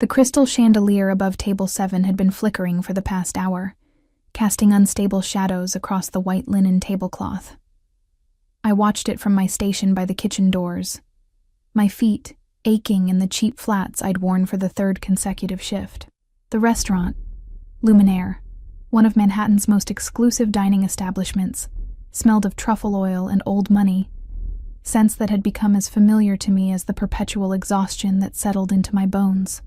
The crystal chandelier above table 7 had been flickering for the past hour, casting unstable shadows across the white linen tablecloth. I watched it from my station by the kitchen doors, my feet aching in the cheap flats I'd worn for the 3rd consecutive shift. The restaurant, Luminaire, one of Manhattan's most exclusive dining establishments, smelled of truffle oil and old money, scents that had become as familiar to me as the perpetual exhaustion that settled into my bones.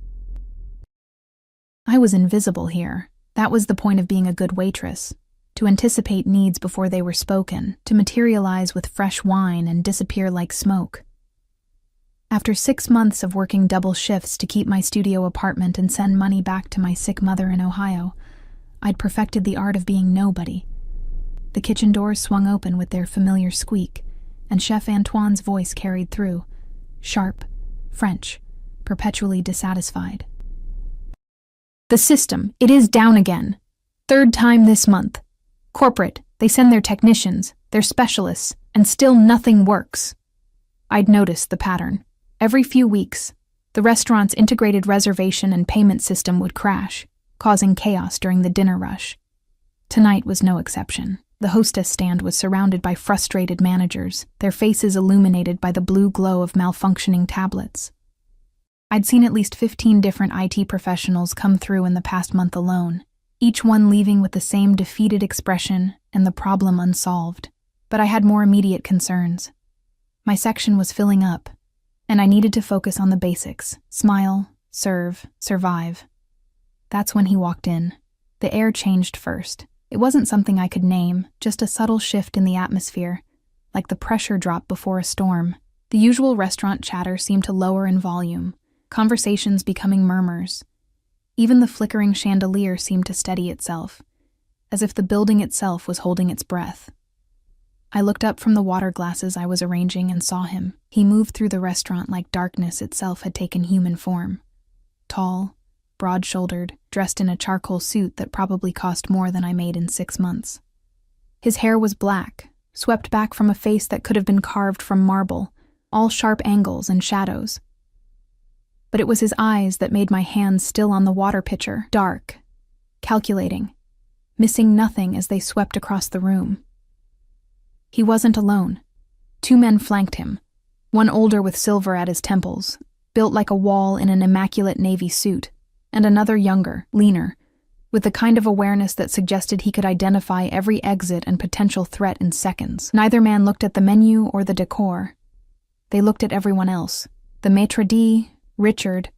I was invisible here. That was the point of being a good waitress, to anticipate needs before they were spoken, to materialize with fresh wine and disappear like smoke. After 6 months of working double shifts to keep my studio apartment and send money back to my sick mother in Ohio, I'd perfected the art of being nobody. The kitchen doors swung open with their familiar squeak, and Chef Antoine's voice carried through, sharp, French, perpetually dissatisfied. "The system, it is down again. 3rd time this month. Corporate, they send their technicians, their specialists, and still nothing works." I'd noticed the pattern. Every few weeks, the restaurant's integrated reservation and payment system would crash, causing chaos during the dinner rush. Tonight was no exception. The hostess stand was surrounded by frustrated managers, their faces illuminated by the blue glow of malfunctioning tablets. I'd seen at least 15 different IT professionals come through in the past month alone, each one leaving with the same defeated expression and the problem unsolved. But I had more immediate concerns. My section was filling up, and I needed to focus on the basics: smile, serve, survive. That's when he walked in. The air changed first. It wasn't something I could name, just a subtle shift in the atmosphere, like the pressure drop before a storm. The usual restaurant chatter seemed to lower in volume, conversations becoming murmurs. Even the flickering chandelier seemed to steady itself, as if the building itself was holding its breath. I looked up from the water glasses I was arranging and saw him. He moved through the restaurant like darkness itself had taken human form. Tall, broad-shouldered, dressed in a charcoal suit that probably cost more than I made in 6 months. His hair was black, swept back from a face that could have been carved from marble, all sharp angles and shadows. But it was his eyes that made my hands still on the water pitcher, dark, calculating, missing nothing as they swept across the room. He wasn't alone. 2 men flanked him, one older with silver at his temples, built like a wall in an immaculate navy suit, and another younger, leaner, with the kind of awareness that suggested he could identify every exit and potential threat in seconds. Neither man looked at the menu or the decor. They looked at everyone else. The maitre d', Richard,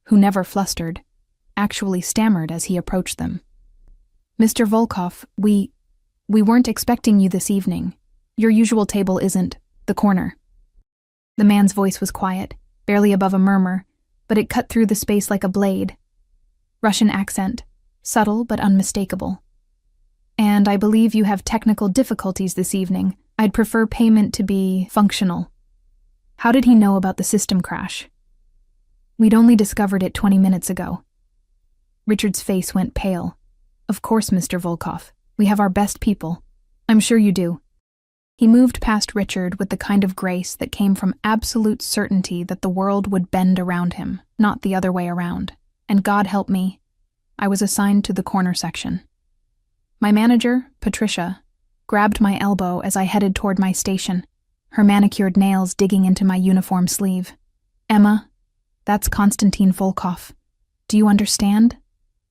who never flustered, actually stammered as he approached them. "Mr. Volkov, we weren't expecting you this evening. Your usual table isn't the corner." The man's voice was quiet, barely above a murmur, but it cut through the space like a blade. Russian accent, subtle but unmistakable. "And I believe you have technical difficulties this evening. I'd prefer payment to be functional." How did he know about the system crash? We'd only discovered it 20 minutes ago. Richard's face went pale. "Of course, Mr. Volkov. We have our best people. I'm sure you do." He moved past Richard with the kind of grace that came from absolute certainty that the world would bend around him, not the other way around. And God help me, I was assigned to the corner section. My manager, Patricia, grabbed my elbow as I headed toward my station, her manicured nails digging into my uniform sleeve. "Emma, that's Konstantin Volkov. Do you understand?"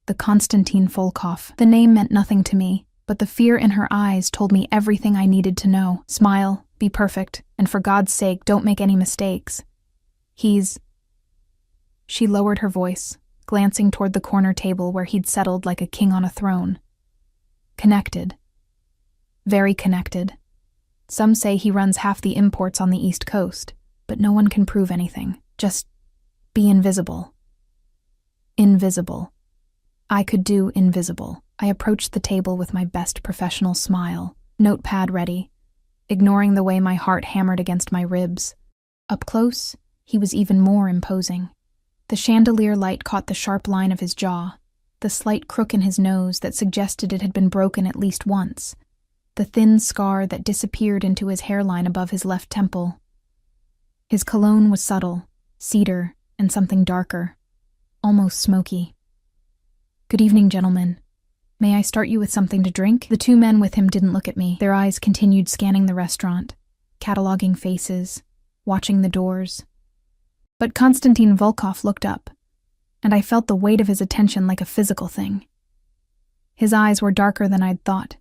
The Konstantin Volkov. The name meant nothing to me, but the fear in her eyes told me everything I needed to know. Smile, be perfect, and for God's sake, don't make any mistakes. She lowered her voice, glancing toward the corner table where he'd settled like a king on a throne. "Connected. Very connected. Some say he runs half the imports on the East Coast, but no one can prove anything. Just be invisible." Invisible. I could do invisible. I approached the table with my best professional smile, notepad ready, ignoring the way my heart hammered against my ribs. Up close, he was even more imposing. The chandelier light caught the sharp line of his jaw, the slight crook in his nose that suggested it had been broken at least once, the thin scar that disappeared into his hairline above his left temple. His cologne was subtle, cedar, and something darker, almost smoky. "Good evening, gentlemen. May I start you with something to drink?" The two men with him didn't look at me. Their eyes continued scanning the restaurant, cataloging faces, watching the doors. But Konstantin Volkov looked up, and I felt the weight of his attention like a physical thing. His eyes were darker than I'd thought.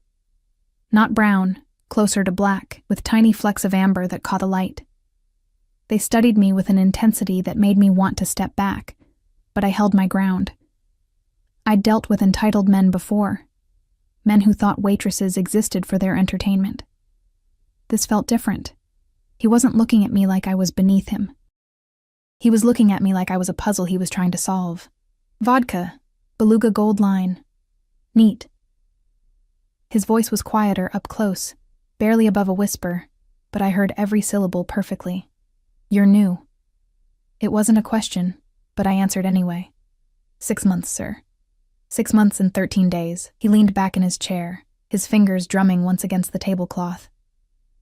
Not brown, closer to black, with tiny flecks of amber that caught the light. They studied me with an intensity that made me want to step back, but I held my ground. I'd dealt with entitled men before, men who thought waitresses existed for their entertainment. This felt different. He wasn't looking at me like I was beneath him. He was looking at me like I was a puzzle he was trying to solve. "Vodka, Beluga Gold Line. Neat." His voice was quieter up close, barely above a whisper, but I heard every syllable perfectly. "You're new." It wasn't a question, but I answered anyway. 6 months, sir. 6 months and 13 days. He leaned back in his chair, his fingers drumming once against the tablecloth.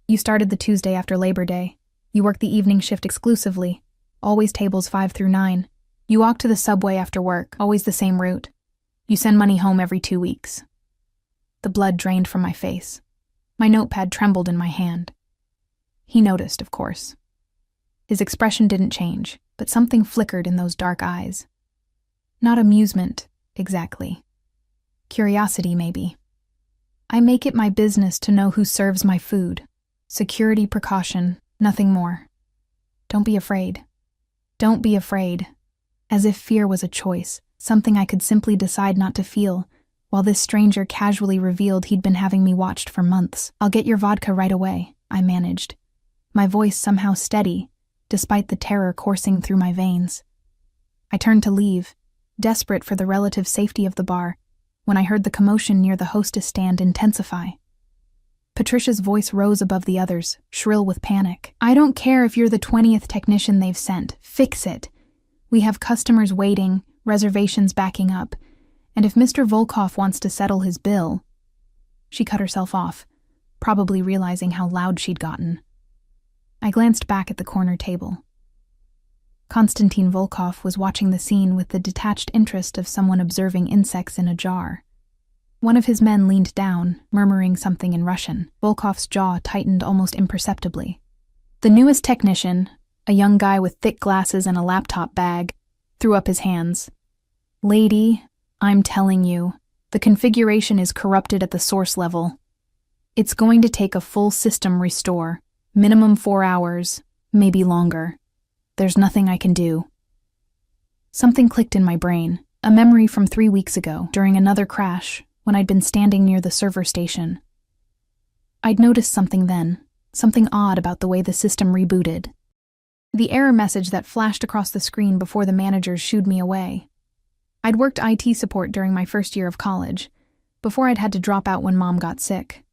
"You started the Tuesday after Labor Day. You worked the evening shift exclusively, always tables 5 through 9. You walk to the subway after work, always the same route. You send money home every 2 weeks. The blood drained from my face. My notepad trembled in my hand. He noticed, of course. His expression didn't change, but something flickered in those dark eyes. Not amusement, exactly. Curiosity, maybe. "I make it my business to know who serves my food. Security precaution, nothing more. Don't be afraid. Don't be afraid." As if fear was a choice, something I could simply decide not to feel, while this stranger casually revealed he'd been having me watched for months. "I'll get your vodka right away," I managed, my voice somehow steady, despite the terror coursing through my veins. I turned to leave, desperate for the relative safety of the bar, when I heard the commotion near the hostess stand intensify. Patricia's voice rose above the others, shrill with panic. "I don't care if you're the 20th technician they've sent. Fix it. We have customers waiting, reservations backing up, and if Mr. Volkov wants to settle his bill..." She cut herself off, probably realizing how loud she'd gotten. I glanced back at the corner table. Konstantin Volkov was watching the scene with the detached interest of someone observing insects in a jar. One of his men leaned down, murmuring something in Russian. Volkov's jaw tightened almost imperceptibly. The newest technician, a young guy with thick glasses and a laptop bag, threw up his hands. "Lady, I'm telling you, the configuration is corrupted at the source level. It's going to take a full system restore, minimum 4 hours, maybe longer. There's nothing I can do." Something clicked in my brain, a memory from 3 weeks ago, during another crash, when I'd been standing near the server station. I'd noticed something then, something odd about the way the system rebooted. The error message that flashed across the screen before the managers shooed me away. I'd worked IT support during my first year of college, before I'd had to drop out when Mom got sick.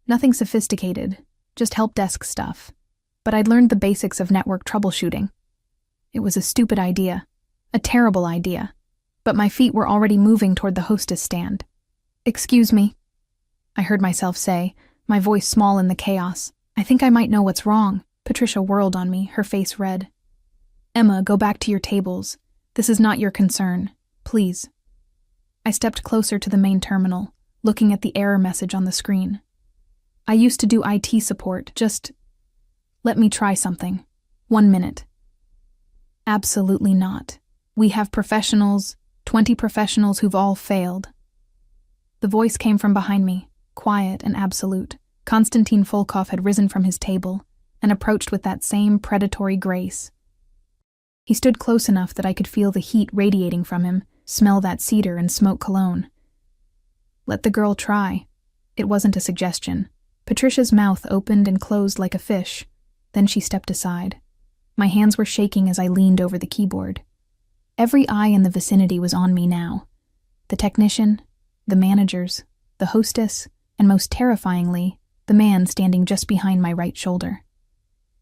Nothing sophisticated, just help desk stuff, but I'd learned the basics of network troubleshooting. It was a stupid idea, a terrible idea, but my feet were already moving toward the hostess stand. "Excuse me," I heard myself say, my voice small in the chaos. "I think I might know what's wrong." Patricia whirled on me, her face red. "Emma, go back to your tables. This is not your concern. Please." I stepped closer to the main terminal, looking at the error message on the screen. "I used to do IT support, just... let me try something. 1 minute." "Absolutely not. We have professionals, 20 professionals who've all failed." The voice came from behind me, quiet and absolute. Konstantin Volkov had risen from his table and approached with that same predatory grace. He stood close enough that I could feel the heat radiating from him, smell that cedar and smoke cologne. Let the girl try. It wasn't a suggestion. Patricia's mouth opened and closed like a fish. Then she stepped aside. My hands were shaking as I leaned over the keyboard. Every eye in the vicinity was on me now. The technician, the managers, the hostess, and most terrifyingly, the man standing just behind my right shoulder.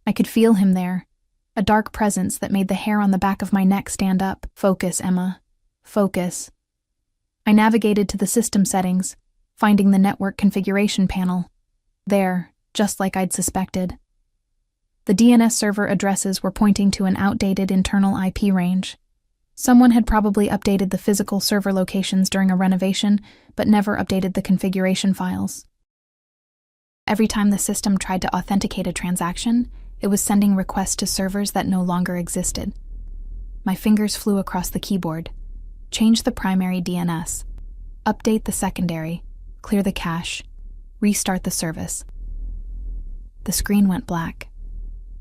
I could feel him there, a dark presence that made the hair on the back of my neck stand up. "Focus, Emma. Focus." I navigated to the system settings, finding the network configuration panel. There, just like I'd suspected. The DNS server addresses were pointing to an outdated internal IP range. Someone had probably updated the physical server locations during a renovation, but never updated the configuration files. Every time the system tried to authenticate a transaction, it was sending requests to servers that no longer existed. My fingers flew across the keyboard. Change the primary DNS. Update the secondary. Clear the cache. Restart the service. The screen went black.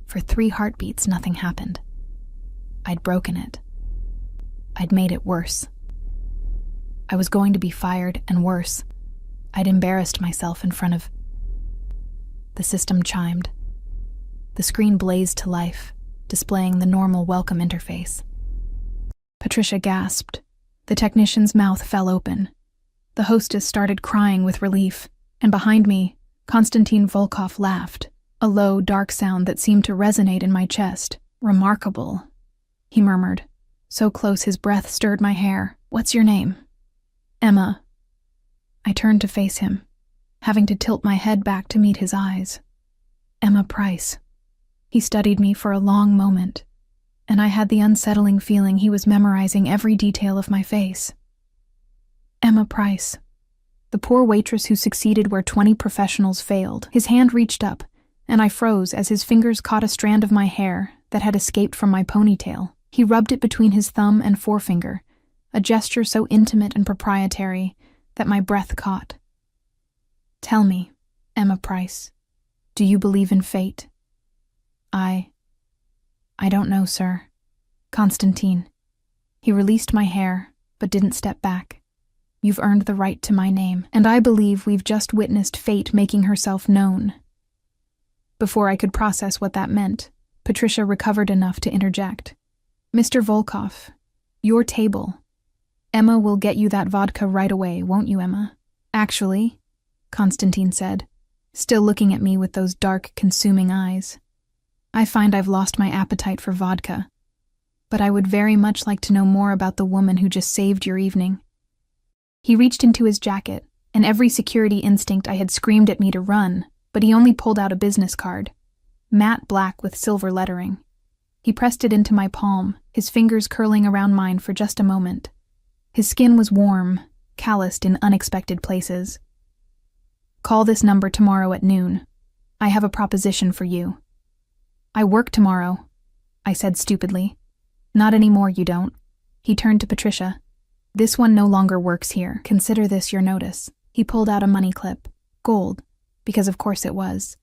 For 3 heartbeats, nothing happened. I'd broken it. I'd made it worse. I was going to be fired, and worse, I'd embarrassed myself in front of... The system chimed. The screen blazed to life, displaying the normal welcome interface. Patricia gasped. The technician's mouth fell open. The hostess started crying with relief, and behind me, Konstantin Volkov laughed, a low, dark sound that seemed to resonate in my chest. "Remarkable," he murmured, so close his breath stirred my hair. "What's your name?" "Emma." I turned to face him, having to tilt my head back to meet his eyes. "Emma Price." He studied me for a long moment, and I had the unsettling feeling he was memorizing every detail of my face. Emma Price, the poor waitress who succeeded where 20 professionals failed. His hand reached up, and I froze as his fingers caught a strand of my hair that had escaped from my ponytail. He rubbed it between his thumb and forefinger, a gesture so intimate and proprietary that my breath caught. "Tell me, Emma Price, do you believe in fate?" I don't know, sir. Konstantin. He released my hair, but didn't step back. "You've earned the right to my name, and I believe we've just witnessed fate making herself known." Before I could process what that meant, Patricia recovered enough to interject. "Mr. Volkov, your table. Emma will get you that vodka right away, won't you, Emma?" "Actually," Konstantin said, still looking at me with those dark, consuming eyes, "I find I've lost my appetite for vodka, but I would very much like to know more about the woman who just saved your evening." He reached into his jacket, and every security instinct I had screamed at me to run, but he only pulled out a business card, matte black with silver lettering. He pressed it into my palm, his fingers curling around mine for just a moment. His skin was warm, calloused in unexpected places. "Call this number tomorrow at noon. I have a proposition for you." "I work tomorrow," I said stupidly. "Not anymore, you don't." He turned to Patricia. "This one no longer works here. Consider this your notice." He pulled out a money clip, gold, because of course it was,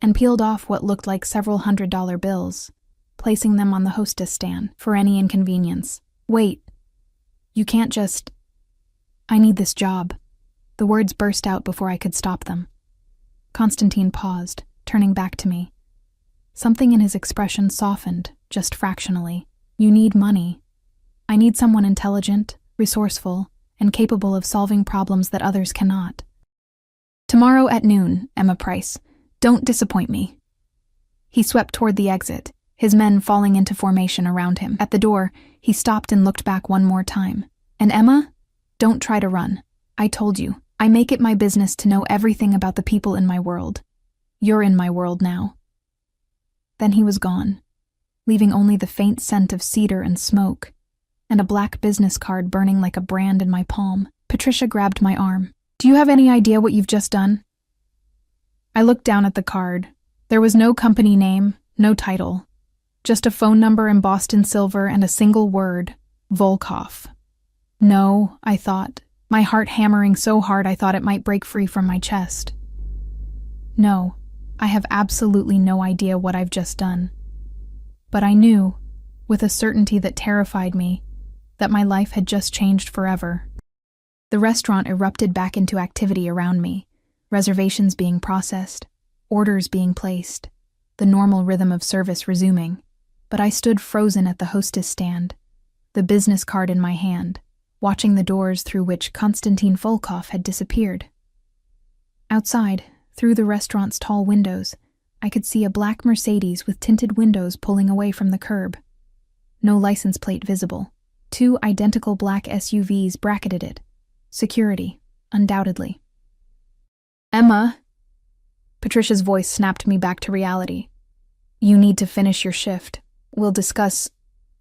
and peeled off what looked like several $100 bills, placing them on the hostess stand for any inconvenience. "Wait. You can't just... I need this job." The words burst out before I could stop them. Konstantin paused, turning back to me. Something in his expression softened, just fractionally. "You need money. I need someone intelligent, resourceful, and capable of solving problems that others cannot. Tomorrow at noon, Emma Price. Don't disappoint me." He swept toward the exit, his men falling into formation around him. At the door, he stopped and looked back one more time. "And Emma, don't try to run. I told you, I make it my business to know everything about the people in my world. You're in my world now." Then he was gone, leaving only the faint scent of cedar and smoke, and a black business card burning like a brand in my palm. Patricia grabbed my arm. "Do you have any idea what you've just done?" I looked down at the card. There was no company name, no title, just a phone number embossed in silver and a single word, Volkov. No, I thought, my heart hammering so hard I thought it might break free from my chest. No, I have absolutely no idea what I've just done. But I knew, with a certainty that terrified me, that my life had just changed forever. The restaurant erupted back into activity around me, reservations being processed, orders being placed, the normal rhythm of service resuming. But I stood frozen at the hostess stand, the business card in my hand, watching the doors through which Konstantin Volkov had disappeared. Outside, through the restaurant's tall windows, I could see a black Mercedes with tinted windows pulling away from the curb. No license plate visible. 2 identical black SUVs bracketed it. Security, undoubtedly. "Emma," Patricia's voice snapped me back to reality. "You need to finish your shift. We'll discuss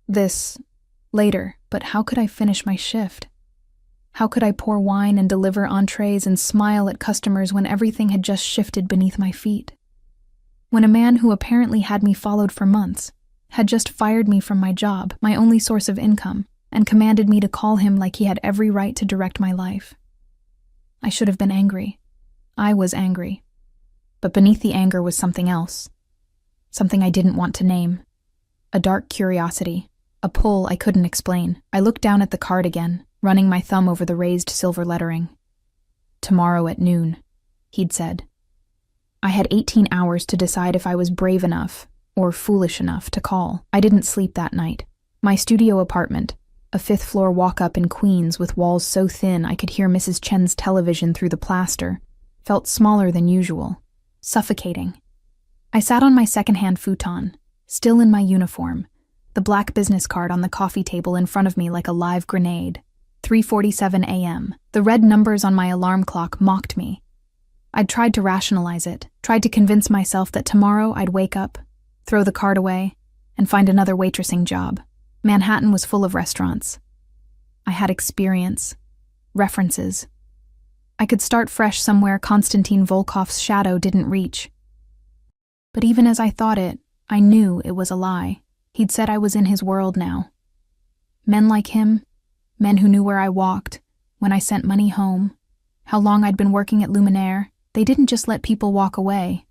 this Later, but how could I finish my shift? How could I pour wine and deliver entrees and smile at customers when everything had just shifted beneath my feet? When a man who apparently had me followed for months had just fired me from my job, my only source of income, and commanded me to call him like he had every right to direct my life. I should have been angry. I was angry. But beneath the anger was something else. Something I didn't want to name. A dark curiosity. A pull I couldn't explain. I looked down at the card again, running my thumb over the raised silver lettering. "Tomorrow at noon," he'd said. I had 18 hours to decide if I was brave enough or foolish enough to call. I didn't sleep that night. My studio apartment, a fifth-floor walk-up in Queens with walls so thin I could hear Mrs. Chen's television through the plaster, felt smaller than usual, suffocating. I sat on my second-hand futon, still in my uniform, the black business card on the coffee table in front of me like a live grenade. 3:47 a.m. The red numbers on my alarm clock mocked me. I'd tried to rationalize it, tried to convince myself that tomorrow I'd wake up, throw the card away, and find another waitressing job. Manhattan was full of restaurants. I had experience, references. I could start fresh somewhere Konstantin Volkov's shadow didn't reach. But even as I thought it, I knew it was a lie. He'd said I was in his world now. Men like him, men who knew where I walked, when I sent money home, how long I'd been working at Luminaire, they didn't just let people walk away.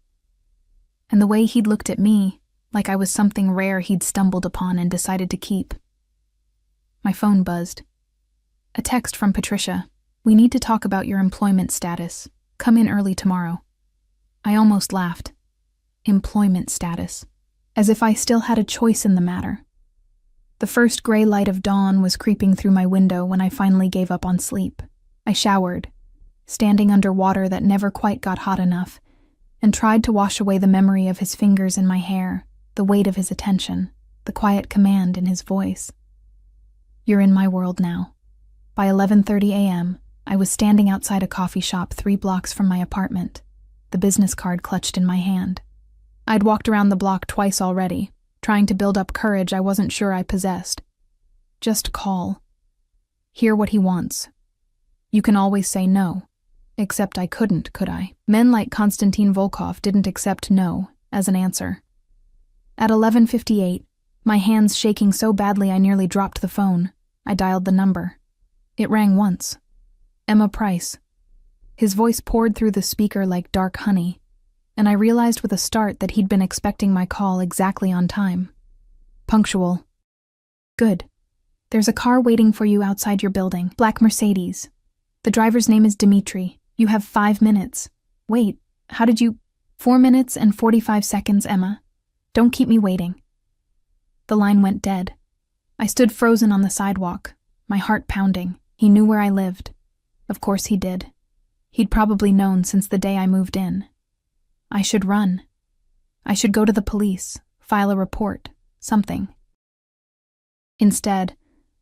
And the way he'd looked at me, like I was something rare he'd stumbled upon and decided to keep. My phone buzzed. A text from Patricia. "We need to talk about your employment status. Come in early tomorrow." I almost laughed. Employment status. As if I still had a choice in the matter. The first gray light of dawn was creeping through my window when I finally gave up on sleep. I showered, standing under water that never quite got hot enough, and tried to wash away the memory of his fingers in my hair, the weight of his attention, the quiet command in his voice. "You're in my world now." By 11:30 a.m., I was standing outside a coffee shop 3 blocks from my apartment, the business card clutched in my hand. I'd walked around the block twice already, trying to build up courage I wasn't sure I possessed. Just call. Hear what he wants. You can always say no. Except I couldn't, could I? Men like Konstantin Volkov didn't accept no as an answer. At 11:58, my hands shaking so badly I nearly dropped the phone, I dialed the number. It rang once. Emma Price. His voice poured through the speaker like dark honey, and I realized with a start that he'd been expecting my call exactly on time. Punctual. "Good. There's a car waiting for you outside your building. Black Mercedes. The driver's name is Dmitri. You have 5 minutes. Wait, how did you— 4 minutes and 45 seconds, Emma. Don't keep me waiting." The line went dead. I stood frozen on the sidewalk, my heart pounding. He knew where I lived. Of course he did. He'd probably known since the day I moved in. I should run. I should go to the police, file a report, something. Instead,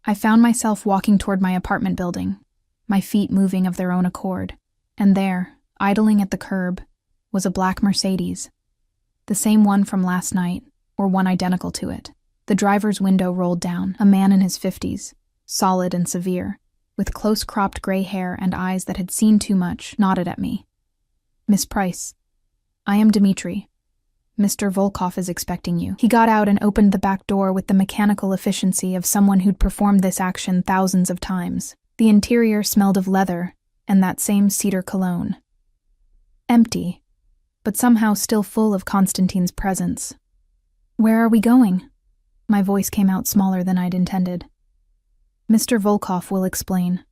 I found myself walking toward my apartment building, my feet moving of their own accord, and there, idling at the curb, was a black Mercedes. The same one from last night, or one identical to it. The driver's window rolled down, a man in his 50s, solid and severe, with close-cropped gray hair and eyes that had seen too much, nodded at me. "Miss Price. I am Dmitri. Mr. Volkov is expecting you." He got out and opened the back door with the mechanical efficiency of someone who'd performed this action thousands of times. The interior smelled of leather and that same cedar cologne. Empty, but somehow still full of Konstantin's presence. "Where are we going?" My voice came out smaller than I'd intended. "Mr. Volkov will explain."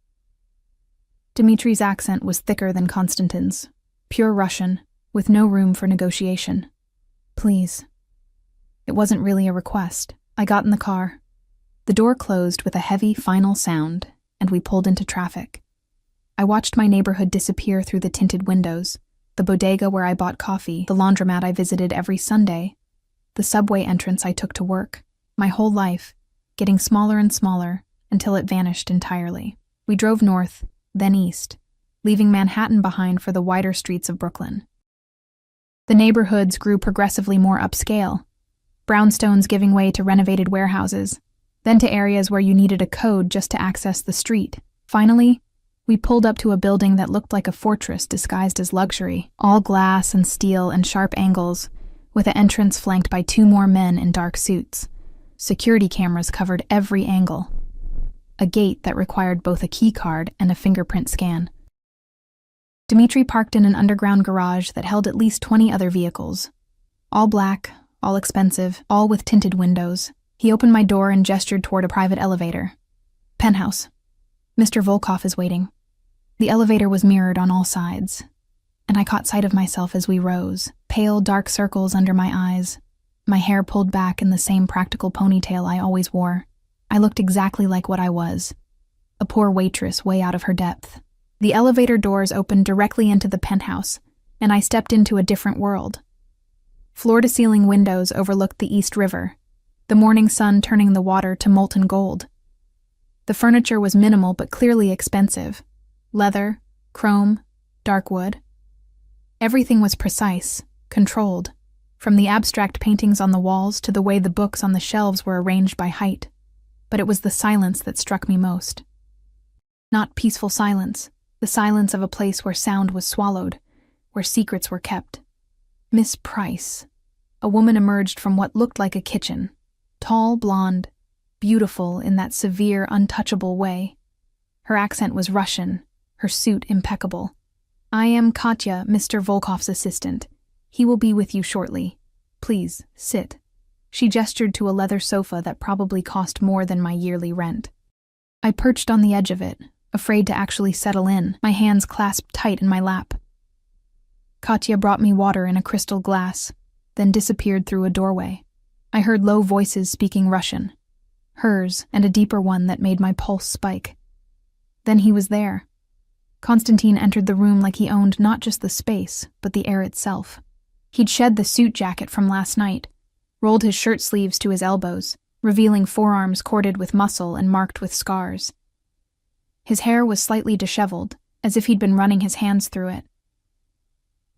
Dmitri's accent was thicker than Konstantin's, pure Russian, with no room for negotiation. "Please." It wasn't really a request. I got in the car. The door closed with a heavy, final sound, and we pulled into traffic. I watched my neighborhood disappear through the tinted windows, the bodega where I bought coffee, the laundromat I visited every Sunday, the subway entrance I took to work, my whole life, getting smaller and smaller until it vanished entirely. We drove north, then east, leaving Manhattan behind for the wider streets of Brooklyn. The neighborhoods grew progressively more upscale, brownstones giving way to renovated warehouses, then to areas where you needed a code just to access the street. Finally, we pulled up to a building that looked like a fortress disguised as luxury, all glass and steel and sharp angles, with an entrance flanked by 2 more men in dark suits. Security cameras covered every angle. A gate that required both a key card and a fingerprint scan. Dmitri parked in an underground garage that held at least 20 other vehicles. All black, all expensive, all with tinted windows. He opened my door and gestured toward a private elevator. Penthouse. Mr. Volkov is waiting. The elevator was mirrored on all sides, and I caught sight of myself as we rose, pale dark circles under my eyes, my hair pulled back in the same practical ponytail I always wore. I looked exactly like what I was, a poor waitress way out of her depth. The elevator doors opened directly into the penthouse, and I stepped into a different world. Floor-to-ceiling windows overlooked the East River, the morning sun turning the water to molten gold. The furniture was minimal but clearly expensive. Leather, chrome, dark wood. Everything was precise, controlled, from the abstract paintings on the walls to the way the books on the shelves were arranged by height. But it was the silence that struck me most. Not peaceful silence, the silence of a place where sound was swallowed, where secrets were kept. Miss Price. A woman emerged from what looked like a kitchen, tall, blonde, beautiful in that severe, untouchable way. Her accent was Russian, her suit impeccable. "I am Katya, Mr. Volkov's assistant. He will be with you shortly. Please, sit." She gestured to a leather sofa that probably cost more than my yearly rent. I perched on the edge of it, afraid to actually settle in, my hands clasped tight in my lap. Katya brought me water in a crystal glass, then disappeared through a doorway. I heard low voices speaking Russian, hers and a deeper one that made my pulse spike. Then he was there. Konstantin entered the room like he owned not just the space, but the air itself. He'd shed the suit jacket from last night, rolled his shirt sleeves to his elbows, revealing forearms corded with muscle and marked with scars. His hair was slightly disheveled, as if he'd been running his hands through it.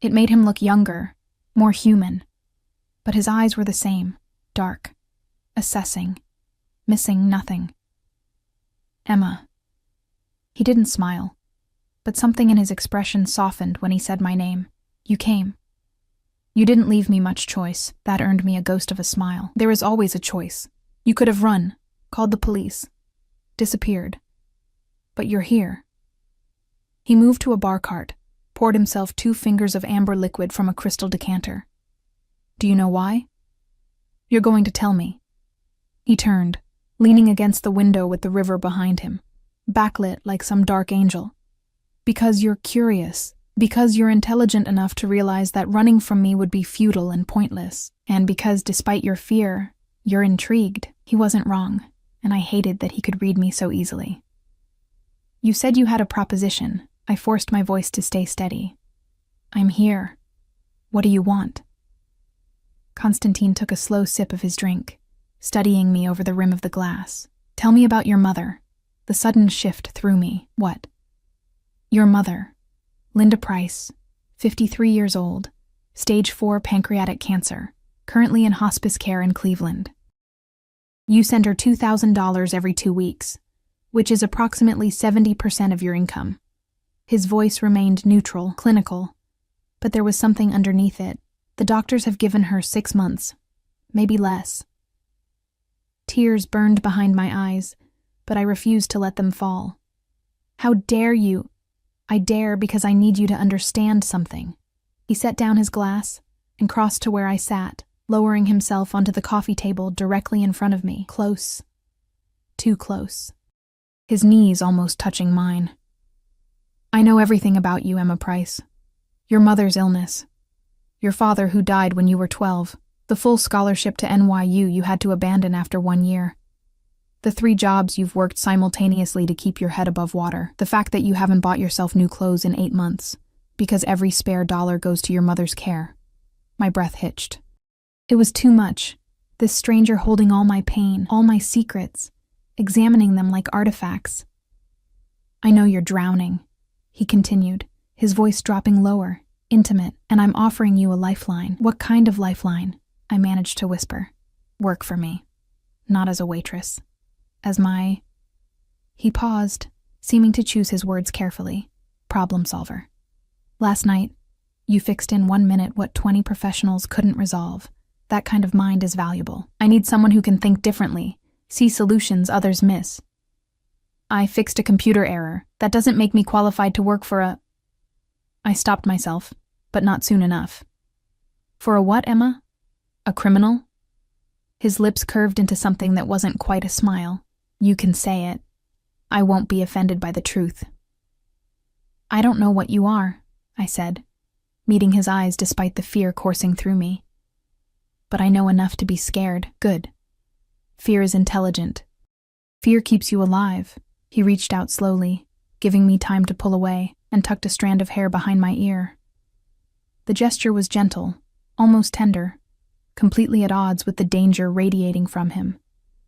It made him look younger, more human, but his eyes were the same, dark, assessing, missing nothing. "Emma." He didn't smile, but something in his expression softened when he said my name. "You came. You didn't leave me much choice." That earned me a ghost of a smile. "There is always a choice. You could have run, called the police, disappeared. But you're here." He moved to a bar cart, poured himself 2 fingers of amber liquid from a crystal decanter. "Do you know why?" "You're going to tell me." He turned, leaning against the window with the river behind him, backlit like some dark angel. "Because you're curious. Because you're intelligent enough to realize that running from me would be futile and pointless. And because, despite your fear, you're intrigued." He wasn't wrong, and I hated that he could read me so easily. "You said you had a proposition." I forced my voice to stay steady. "I'm here. What do you want?" Konstantin took a slow sip of his drink, studying me over the rim of the glass. "Tell me about your mother." The sudden shift threw me. "What?" "Your mother. Linda Price, 53 years old, stage 4 pancreatic cancer, currently in hospice care in Cleveland. You send her $2,000 every 2 weeks, which is approximately 70% of your income." His voice remained neutral, clinical, but there was something underneath it. "The doctors have given her 6 months, maybe less." Tears burned behind my eyes, but I refused to let them fall. "How dare you?" "I dare because I need you to understand something." He set down his glass and crossed to where I sat, lowering himself onto the coffee table directly in front of me, close, too close, his knees almost touching mine. "I know everything about you, Emma Price. Your mother's illness, your father who died when you were 12, the full scholarship to NYU you had to abandon after 1 year, the 3 jobs you've worked simultaneously to keep your head above water, the fact that you haven't bought yourself new clothes in 8 months, because every spare dollar goes to your mother's care." My breath hitched. It was too much, this stranger holding all my pain, all my secrets, examining them like artifacts. "I know you're drowning," he continued, his voice dropping lower, intimate, "and I'm offering you a lifeline." "What kind of lifeline?" I managed to whisper. "Work for me. Not as a waitress. as my... He paused, seeming to choose his words carefully. Problem solver. Last night, you fixed in 1 minute what 20 professionals couldn't resolve. That kind of mind is valuable. I need someone who can think differently, see solutions others miss. I fixed a computer error. That doesn't make me qualified to work for a... I stopped myself, but not soon enough. For a what, Emma? A criminal? His lips curved into something that wasn't quite a smile. You can say it. I won't be offended by the truth. I don't know what you are, I said, meeting his eyes despite the fear coursing through me. But I know enough to be scared. Good. Fear is intelligent. Fear keeps you alive. He reached out slowly, giving me time to pull away, and tucked a strand of hair behind my ear. The gesture was gentle, almost tender, completely at odds with the danger radiating from him.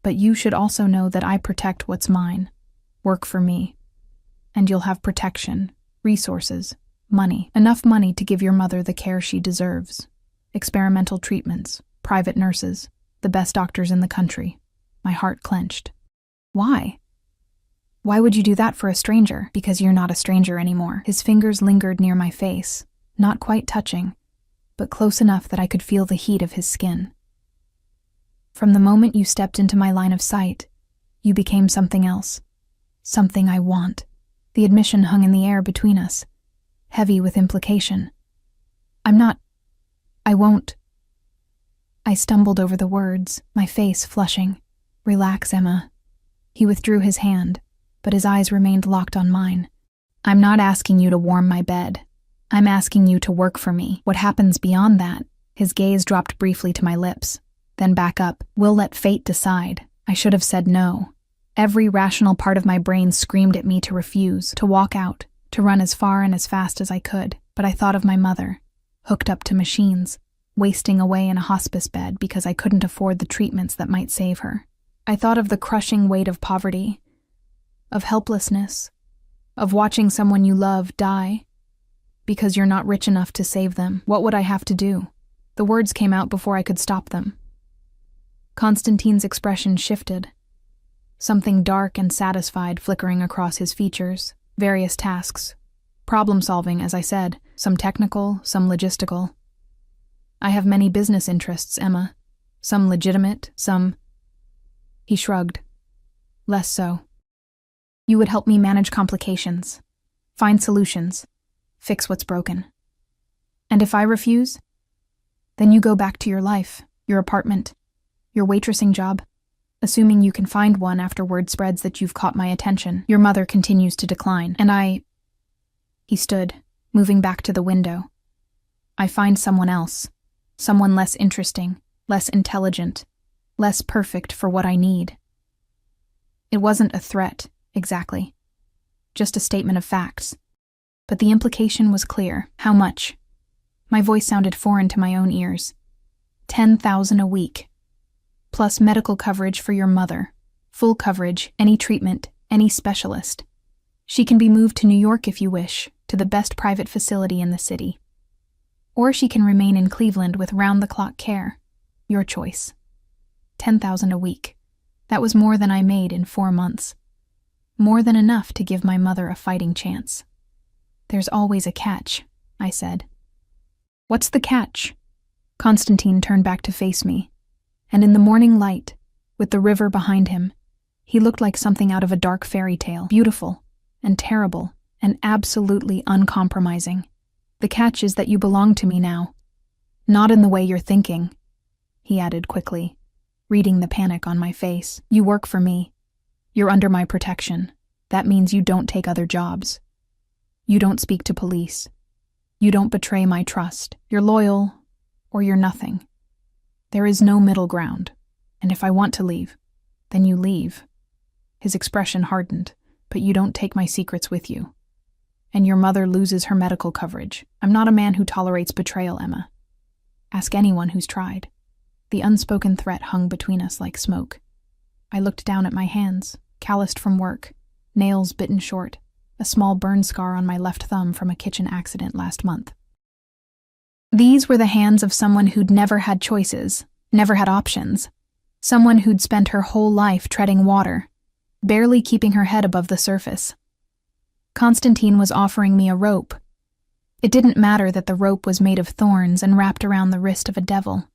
But you should also know that I protect what's mine. Work for me. And you'll have protection, resources, money. Enough money to give your mother the care she deserves. Experimental treatments, private nurses, the best doctors in the country. My heart clenched. Why? Why would you do that for a stranger? Because you're not a stranger anymore. His fingers lingered near my face, not quite touching, but close enough that I could feel the heat of his skin. From the moment you stepped into my line of sight, you became something else. Something I want. The admission hung in the air between us, heavy with implication. I won't. I stumbled over the words, my face flushing. Relax, Emma. He withdrew his hand, but his eyes remained locked on mine. I'm not asking you to warm my bed. I'm asking you to work for me. What happens beyond that? His gaze dropped briefly to my lips, then back up. We'll let fate decide. I should have said no. Every rational part of my brain screamed at me to refuse, to walk out, to run as far and as fast as I could. But I thought of my mother, hooked up to machines, wasting away in a hospice bed because I couldn't afford the treatments that might save her. I thought of the crushing weight of poverty, of helplessness, of watching someone you love die because you're not rich enough to save them. What would I have to do? The words came out before I could stop them. Constantine's expression shifted, something dark and satisfied flickering across his features. Various tasks. Problem-solving, as I said, some technical, some logistical. I have many business interests, Emma. Some legitimate, some... He shrugged. Less so. You would help me manage complications, find solutions, fix what's broken. And if I refuse, then you go back to your life, your apartment, your waitressing job, assuming you can find one after word spreads that you've caught my attention. Your mother continues to decline, and He stood, moving back to the window. I find someone else, someone less interesting, less intelligent, less perfect for what I need. It wasn't a threat, exactly. Just a statement of facts. But the implication was clear. How much? My voice sounded foreign to my own ears. 10,000 a week. Plus medical coverage for your mother. Full coverage, any treatment, any specialist. She can be moved to New York if you wish, to the best private facility in the city. Or she can remain in Cleveland with round-the-clock care. Your choice. 10,000 a week. That was more than I made in 4 months. More than enough to give my mother a fighting chance. There's always a catch, I said. What's the catch? Constantine turned back to face me, and in the morning light, with the river behind him, he looked like something out of a dark fairy tale, beautiful and terrible and absolutely uncompromising. The catch is that you belong to me now. Not in the way you're thinking, he added quickly, reading the panic on my face. You work for me. You're under my protection. That means you don't take other jobs. You don't speak to police. You don't betray my trust. You're loyal, or you're nothing. There is no middle ground, and if I want to leave, then you leave. His expression hardened. But you don't take my secrets with you. And your mother loses her medical coverage. I'm not a man who tolerates betrayal, Emma. Ask anyone who's tried. The unspoken threat hung between us like smoke. I looked down at my hands, calloused from work, nails bitten short, a small burn scar on my left thumb from a kitchen accident last month. These were the hands of someone who'd never had choices, never had options. Someone who'd spent her whole life treading water, barely keeping her head above the surface. Constantine was offering me a rope. It didn't matter that the rope was made of thorns and wrapped around the wrist of a devil.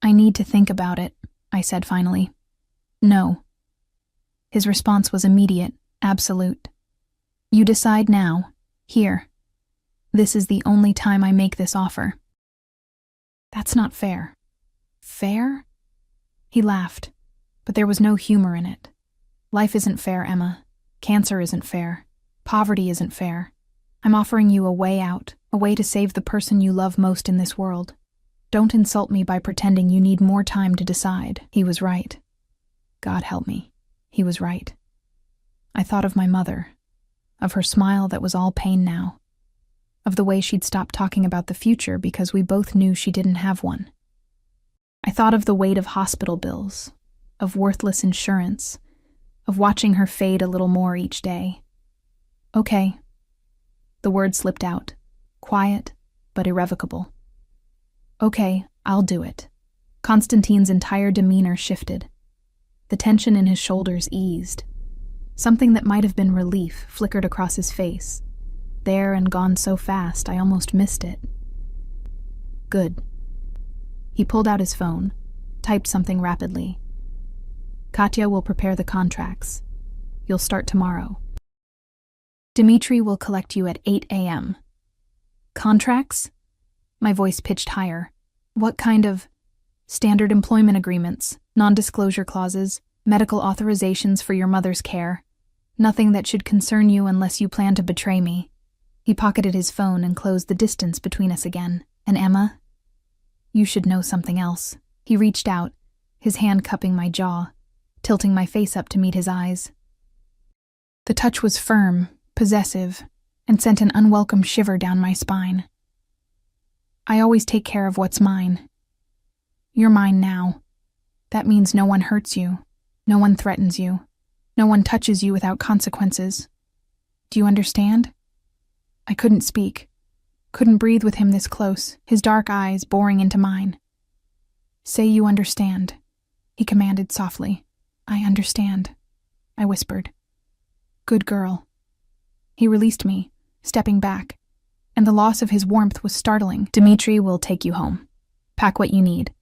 "I need to think about it," I said finally. "No." His response was immediate, absolute. "You decide now, here. This is the only time I make this offer." "That's not fair." "Fair?" He laughed, but there was no humor in it. "Life isn't fair, Emma. Cancer isn't fair. Poverty isn't fair. I'm offering you a way out, a way to save the person you love most in this world. Don't insult me by pretending you need more time to decide." He was right. God help me. He was right. I thought of my mother, of her smile that was all pain now, of the way she'd stopped talking about the future because we both knew she didn't have one. I thought of the weight of hospital bills, of worthless insurance, of watching her fade a little more each day. "Okay." The word slipped out, quiet but irrevocable. "Okay, I'll do it." Constantine's entire demeanor shifted. The tension in his shoulders eased. Something that might have been relief flickered across his face, there and gone so fast I almost missed it. "Good." He pulled out his phone, typed something rapidly. "Katya will prepare the contracts. You'll start tomorrow. Dmitri will collect you at 8 a.m. "Contracts?" My voice pitched higher. "What kind of—" "Standard employment agreements, non-disclosure clauses, medical authorizations for your mother's care. Nothing that should concern you unless you plan to betray me." He pocketed his phone and closed the distance between us again. "And Emma? You should know something else." He reached out, his hand cupping my jaw, tilting my face up to meet his eyes. The touch was firm, possessive, and sent an unwelcome shiver down my spine. "I always take care of what's mine. You're mine now. That means no one hurts you, no one threatens you, no one touches you without consequences. Do you understand?" I couldn't speak, couldn't breathe with him this close, his dark eyes boring into mine. "Say you understand," he commanded softly. "I understand," I whispered. "Good girl." He released me, stepping back, and the loss of his warmth was startling. "Dmitri will take you home. Pack what you need.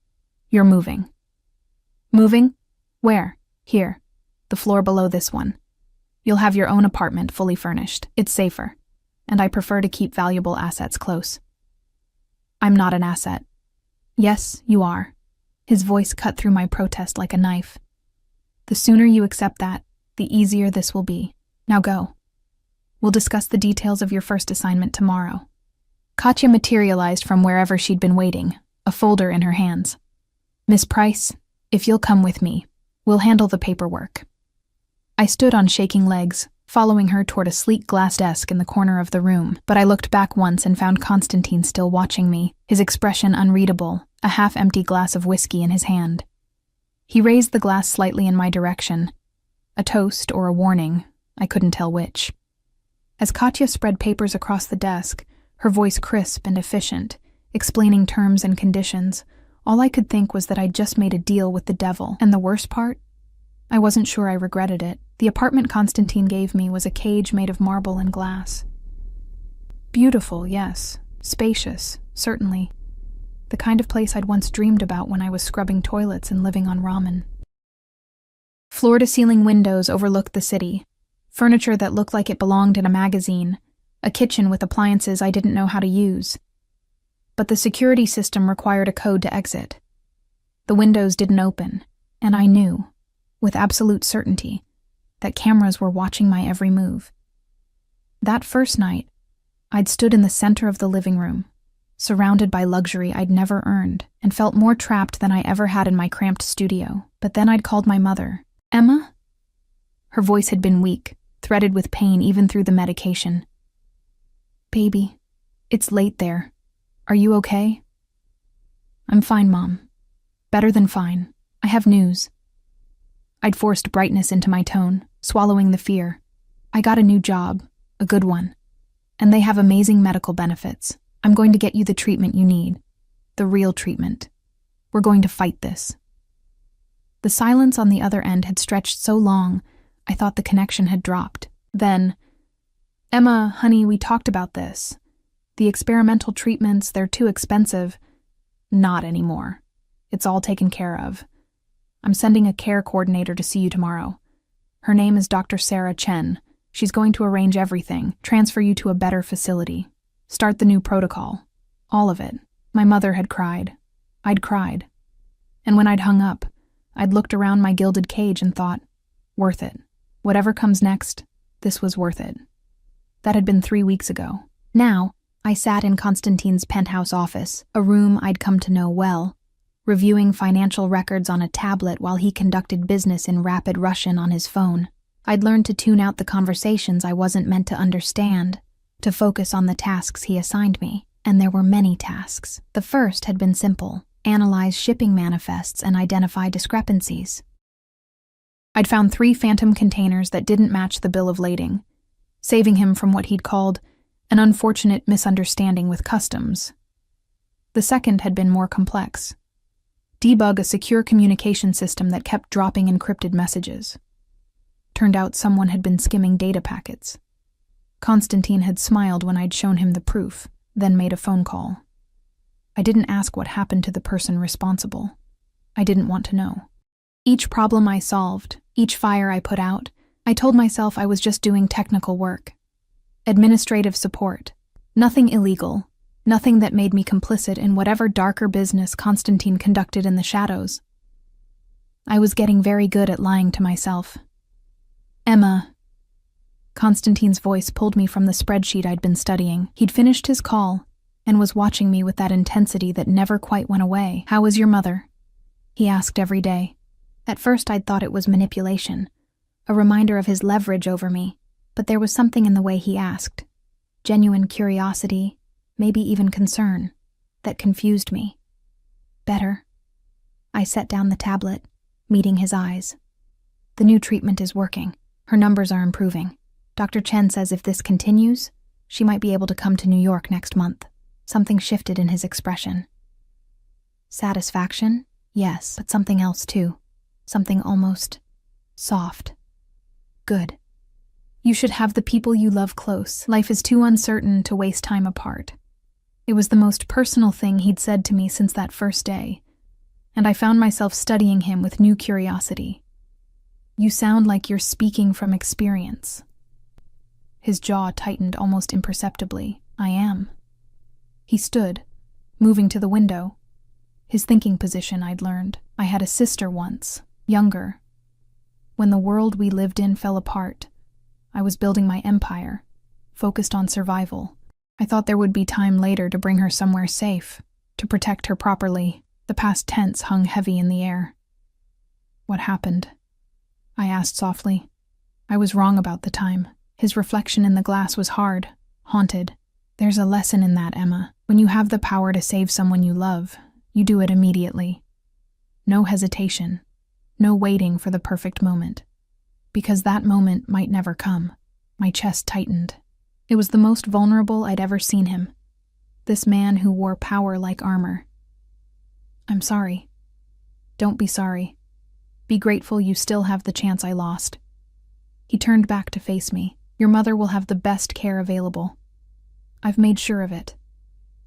You're moving." "Moving? Where?" "Here. The floor below this one. You'll have your own apartment fully furnished. It's safer, and I prefer to keep valuable assets close." "I'm not an asset." "Yes, you are." His voice cut through my protest like a knife. "The sooner you accept that, the easier this will be. Now go. We'll discuss the details of your first assignment tomorrow." Katya materialized from wherever she'd been waiting, a folder in her hands. "Miss Price, if you'll come with me, we'll handle the paperwork." I stood on shaking legs, following her toward a sleek glass desk in the corner of the room, but I looked back once and found Constantine still watching me, his expression unreadable, a half-empty glass of whiskey in his hand. He raised the glass slightly in my direction. A toast or a warning, I couldn't tell which. As Katya spread papers across the desk, her voice crisp and efficient, explaining terms and conditions, all I could think was that I'd just made a deal with the devil, and the worst part? I wasn't sure I regretted it. The apartment Constantine gave me was a cage made of marble and glass. Beautiful, yes. Spacious, certainly. The kind of place I'd once dreamed about when I was scrubbing toilets and living on ramen. Floor-to-ceiling windows overlooked the city, furniture that looked like it belonged in a magazine, a kitchen with appliances I didn't know how to use. But the security system required a code to exit. The windows didn't open, and I knew, with absolute certainty, that cameras were watching my every move. That first night, I'd stood in the center of the living room, surrounded by luxury I'd never earned, and felt more trapped than I ever had in my cramped studio. But then I'd called my mother. "Emma?" Her voice had been weak, threaded with pain even through the medication. "Baby, it's late there. Are you okay?" "I'm fine, Mom. Better than fine. I have news." I'd forced brightness into my tone, swallowing the fear. "I got a new job, a good one. And they have amazing medical benefits. I'm going to get you the treatment you need. The real treatment. We're going to fight this." The silence on the other end had stretched so long, I thought the connection had dropped. Then, "Emma, honey, we talked about this. The experimental treatments, they're too expensive." "Not anymore. It's all taken care of. I'm sending a care coordinator to see you tomorrow. Her name is Dr. Sarah Chen. She's going to arrange everything, transfer you to a better facility, start the new protocol. All of it." My mother had cried. I'd cried. And when I'd hung up, I'd looked around my gilded cage and thought, worth it. Whatever comes next, this was worth it. That had been 3 weeks ago. Now, I sat in Constantine's penthouse office, a room I'd come to know well, reviewing financial records on a tablet while he conducted business in rapid Russian on his phone. I'd learned to tune out the conversations I wasn't meant to understand, to focus on the tasks he assigned me. And there were many tasks. The first had been simple: analyze shipping manifests and identify discrepancies. I'd found 3 phantom containers that didn't match the bill of lading, saving him from what he'd called an unfortunate misunderstanding with customs. The second had been more complex: debug a secure communication system that kept dropping encrypted messages. Turned out someone had been skimming data packets. Constantine had smiled when I'd shown him the proof, then made a phone call. I didn't ask what happened to the person responsible. I didn't want to know. Each problem I solved, each fire I put out, I told myself I was just doing technical work. Administrative support. Nothing illegal. Nothing that made me complicit in whatever darker business Constantine conducted in the shadows. I was getting very good at lying to myself. "Emma." Constantine's voice pulled me from the spreadsheet I'd been studying. He'd finished his call and was watching me with that intensity that never quite went away. "How is your mother?" he asked every day. At first I'd thought it was manipulation, a reminder of his leverage over me, but there was something in the way he asked, genuine curiosity, maybe even concern, that confused me. "Better." I set down the tablet, meeting his eyes. "The new treatment is working. Her numbers are improving. Dr. Chen says if this continues, she might be able to come to New York next month." Something shifted in his expression. Satisfaction? Yes, but something else too. Something almost soft. "Good. You should have the people you love close. Life is too uncertain to waste time apart." It was the most personal thing he'd said to me since that first day, and I found myself studying him with new curiosity. "You sound like you're speaking from experience." His jaw tightened almost imperceptibly. "I am." He stood, moving to the window. His thinking position, I'd learned. I had a sister once, younger. When the world we lived in fell apart, I was building my empire, focused on survival. I thought there would be time later to bring her somewhere safe, to protect her properly. The past tense hung heavy in the air. "What happened?" I asked softly. I was wrong about the time. His reflection in the glass was hard, haunted. "There's a lesson in that, Emma. When you have the power to save someone you love, you do it immediately. No hesitation, no waiting for the perfect moment. Because that moment might never come." My chest tightened. It was the most vulnerable I'd ever seen him. This man who wore power like armor. "I'm sorry." "Don't be sorry. Be grateful you still have the chance I lost." He turned back to face me. "Your mother will have the best care available. I've made sure of it."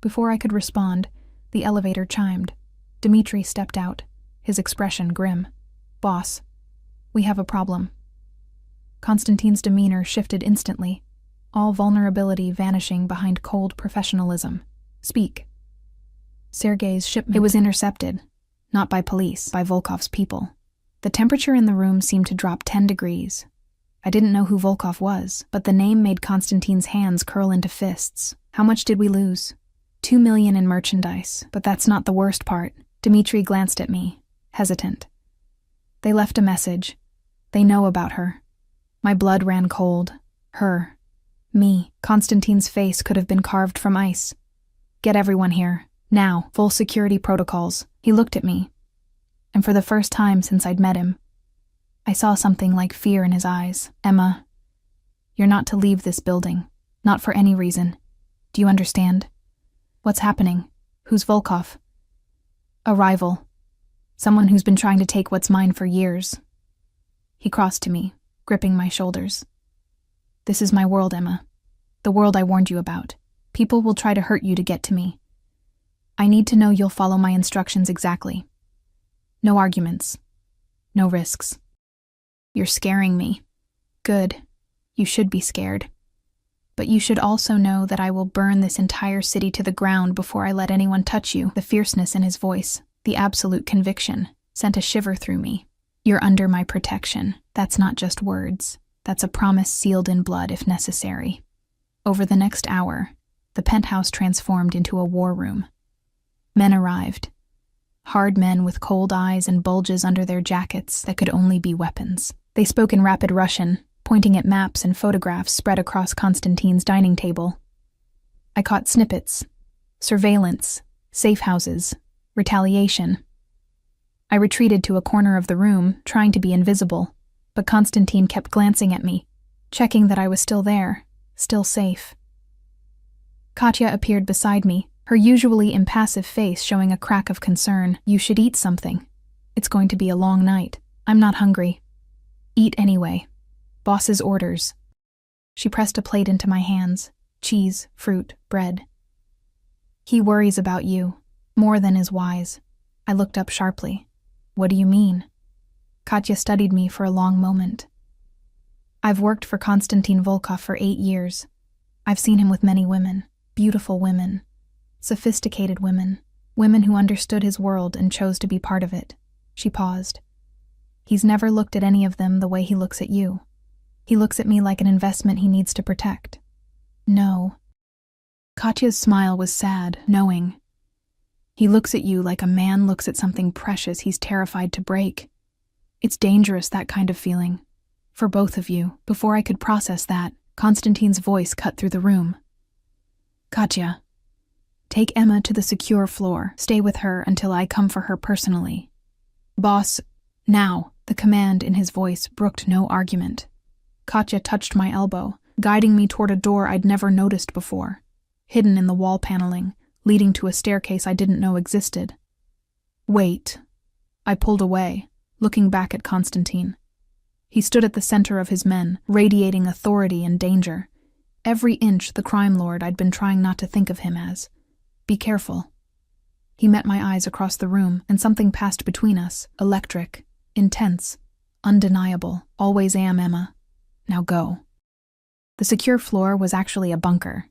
Before I could respond, the elevator chimed. Dmitri stepped out, his expression grim. "Boss, we have a problem." Constantine's demeanor shifted instantly, all vulnerability vanishing behind cold professionalism. "Speak." "Sergei's shipment." It was intercepted, not by police, by Volkov's people. The temperature in the room seemed to drop 10 degrees. I didn't know who Volkov was, but the name made Constantine's hands curl into fists. "How much did we lose?" 2 million in merchandise, but that's not the worst part. Dmitri glanced at me, hesitant. "They left a message. They know about her." My blood ran cold. Her. Me. Constantine's face could have been carved from ice. "Get everyone here. Now. Full security protocols." He looked at me. And for the first time since I'd met him, I saw something like fear in his eyes. "Emma, you're not to leave this building. Not for any reason. Do you understand?" "What's happening? Who's Volkov?" "A rival. Someone who's been trying to take what's mine for years." He crossed to me, gripping my shoulders. This is my world, Emma. The world I warned you about. People will try to hurt you to get to me. I need to know you'll follow my instructions exactly. No arguments. No risks. You're scaring me. Good. You should be scared. But you should also know that I will burn this entire city to the ground before I let anyone touch you. The fierceness in his voice, the absolute conviction, sent a shiver through me. You're under my protection. That's not just words. That's a promise sealed in blood if necessary. Over the next hour, the penthouse transformed into a war room. Men arrived. Hard men with cold eyes and bulges under their jackets that could only be weapons. They spoke in rapid Russian, pointing at maps and photographs spread across Constantine's dining table. I caught snippets. Surveillance, safe houses, retaliation. I retreated to a corner of the room, trying to be invisible, but Constantine kept glancing at me, checking that I was still there, still safe. Katya appeared beside me, her usually impassive face showing a crack of concern. You should eat something. It's going to be a long night. I'm not hungry. Eat anyway. Boss's orders. She pressed a plate into my hands. Cheese, fruit, bread. He worries about you, more than is wise. I looked up sharply. What do you mean? Katya studied me for a long moment. I've worked for Konstantin Volkov for 8 years. I've seen him with many women, beautiful women, sophisticated women, women who understood his world and chose to be part of it. She paused. He's never looked at any of them the way he looks at you. He looks at me like an investment he needs to protect. No. Katya's smile was sad, knowing. He looks at you like a man looks at something precious he's terrified to break. It's dangerous, that kind of feeling. For both of you. Before I could process that, Konstantine's voice cut through the room. Katya, take Emma to the secure floor. Stay with her until I come for her personally. Boss, now. The command in his voice brooked no argument. Katya touched my elbow, guiding me toward a door I'd never noticed before, hidden in the wall paneling, leading to a staircase I didn't know existed. Wait. I pulled away, looking back at Constantine. He stood at the center of his men, radiating authority and danger. Every inch the crime lord I'd been trying not to think of him as. Be careful. He met my eyes across the room, and something passed between us, electric, intense, undeniable. Always am, Emma. Now go. The secure floor was actually a bunker.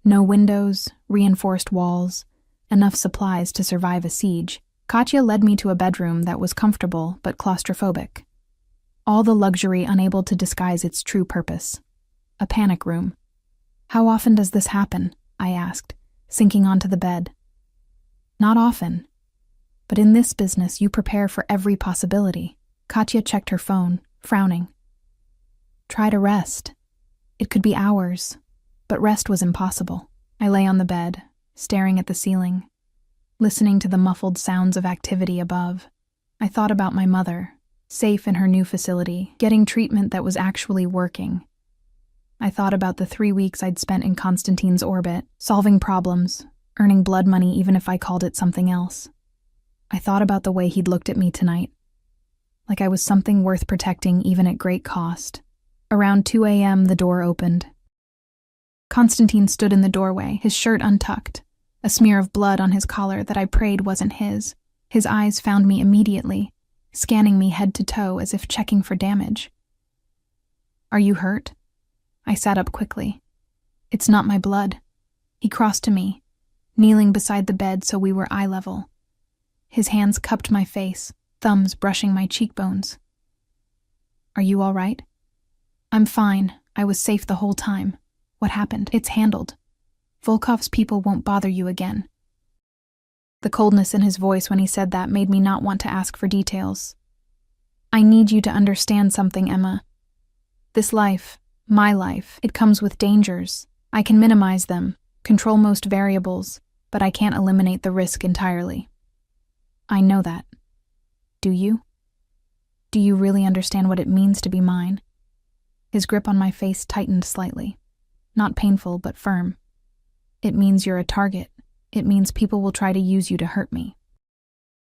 No windows, reinforced walls, enough supplies to survive a siege. Katya led me to a bedroom that was comfortable but claustrophobic. All the luxury unable to disguise its true purpose. A panic room. How often does this happen? I asked, sinking onto the bed. Not often. But in this business, you prepare for every possibility. Katya checked her phone, frowning. Try to rest. It could be hours, but rest was impossible. I lay on the bed, staring at the ceiling, listening to the muffled sounds of activity above. I thought about my mother, safe in her new facility, getting treatment that was actually working. I thought about the 3 weeks I'd spent in Constantine's orbit, solving problems, earning blood money even if I called it something else. I thought about the way he'd looked at me tonight, like I was something worth protecting even at great cost. Around 2 a.m., the door opened. Constantine stood in the doorway, his shirt untucked, a smear of blood on his collar that I prayed wasn't his. His eyes found me immediately, scanning me head to toe as if checking for damage. Are you hurt? I sat up quickly. It's not my blood. He crossed to me, kneeling beside the bed so we were eye level. His hands cupped my face, thumbs brushing my cheekbones. Are you all right? I'm fine. I was safe the whole time. What happened? It's handled. Volkov's people won't bother you again. The coldness in his voice when he said that made me not want to ask for details. I need you to understand something, Emma. This life, my life, it comes with dangers. I can minimize them, control most variables, but I can't eliminate the risk entirely. I know that. Do you? Do you really understand what it means to be mine? His grip on my face tightened slightly. Not painful, but firm. It means you're a target. It means people will try to use you to hurt me.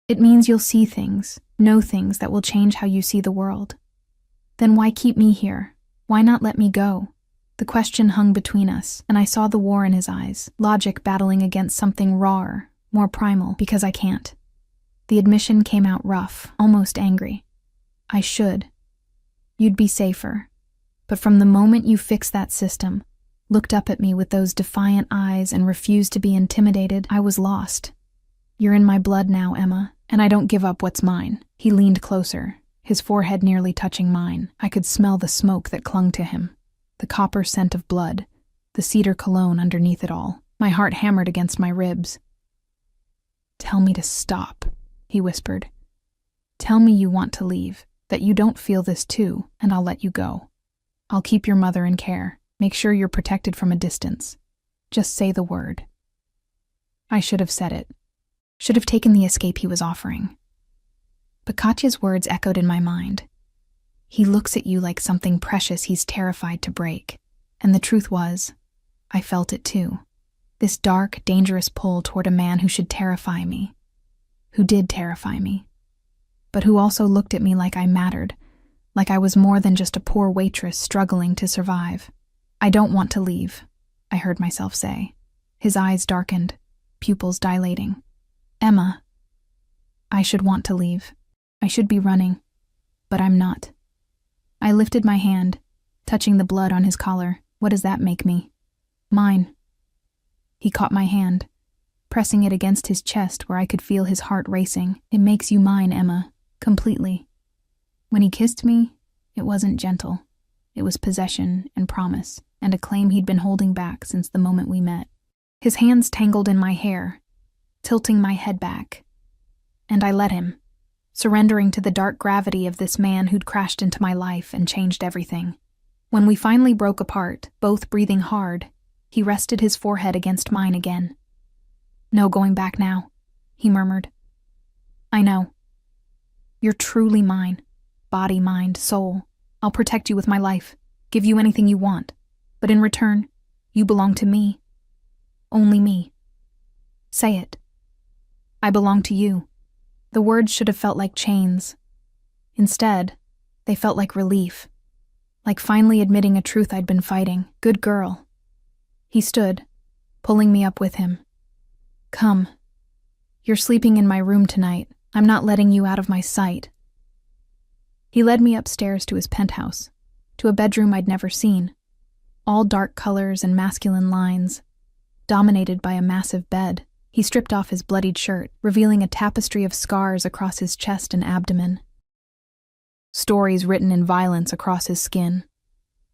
It means you'll see things, know things that will change how you see the world. Then why keep me here? Why not let me go? The question hung between us, and I saw the war in his eyes, logic battling against something rawer, more primal, because I can't. The admission came out rough, almost angry. I should. You'd be safer. But from the moment you fixed that system, looked up at me with those defiant eyes and refused to be intimidated, I was lost. You're in my blood now, Emma, and I don't give up what's mine. He leaned closer, his forehead nearly touching mine. I could smell the smoke that clung to him, the copper scent of blood, the cedar cologne underneath it all. My heart hammered against my ribs. Tell me to stop, he whispered. Tell me you want to leave, that you don't feel this too, and I'll let you go. I'll keep your mother in care, make sure you're protected from a distance. Just say the word. I should have said it. Should have taken the escape he was offering. But Katya's words echoed in my mind. He looks at you like something precious he's terrified to break. And the truth was, I felt it too. This dark, dangerous pull toward a man who should terrify me. Who did terrify me. But who also looked at me like I mattered, like I was more than just a poor waitress struggling to survive. I don't want to leave, I heard myself say. His eyes darkened, pupils dilating. Emma, I should want to leave. I should be running, but I'm not. I lifted my hand, touching the blood on his collar. What does that make me? Mine. He caught my hand, pressing it against his chest where I could feel his heart racing. It makes you mine, Emma, completely. When he kissed me, it wasn't gentle. It was possession and promise, and a claim he'd been holding back since the moment we met. His hands tangled in my hair, tilting my head back. And I let him, surrendering to the dark gravity of this man who'd crashed into my life and changed everything. When we finally broke apart, both breathing hard, he rested his forehead against mine again. No going back now, he murmured. I know. You're truly mine. Body, mind, soul. I'll protect you with my life, give you anything you want. But in return, you belong to me. Only me. Say it. I belong to you. The words should have felt like chains. Instead, they felt like relief. Like finally admitting a truth I'd been fighting. Good girl. He stood, pulling me up with him. Come. You're sleeping in my room tonight. I'm not letting you out of my sight. He led me upstairs to his penthouse, to a bedroom I'd never seen. All dark colors and masculine lines, dominated by a massive bed. He stripped off his bloodied shirt, revealing a tapestry of scars across his chest and abdomen. Stories written in violence across his skin.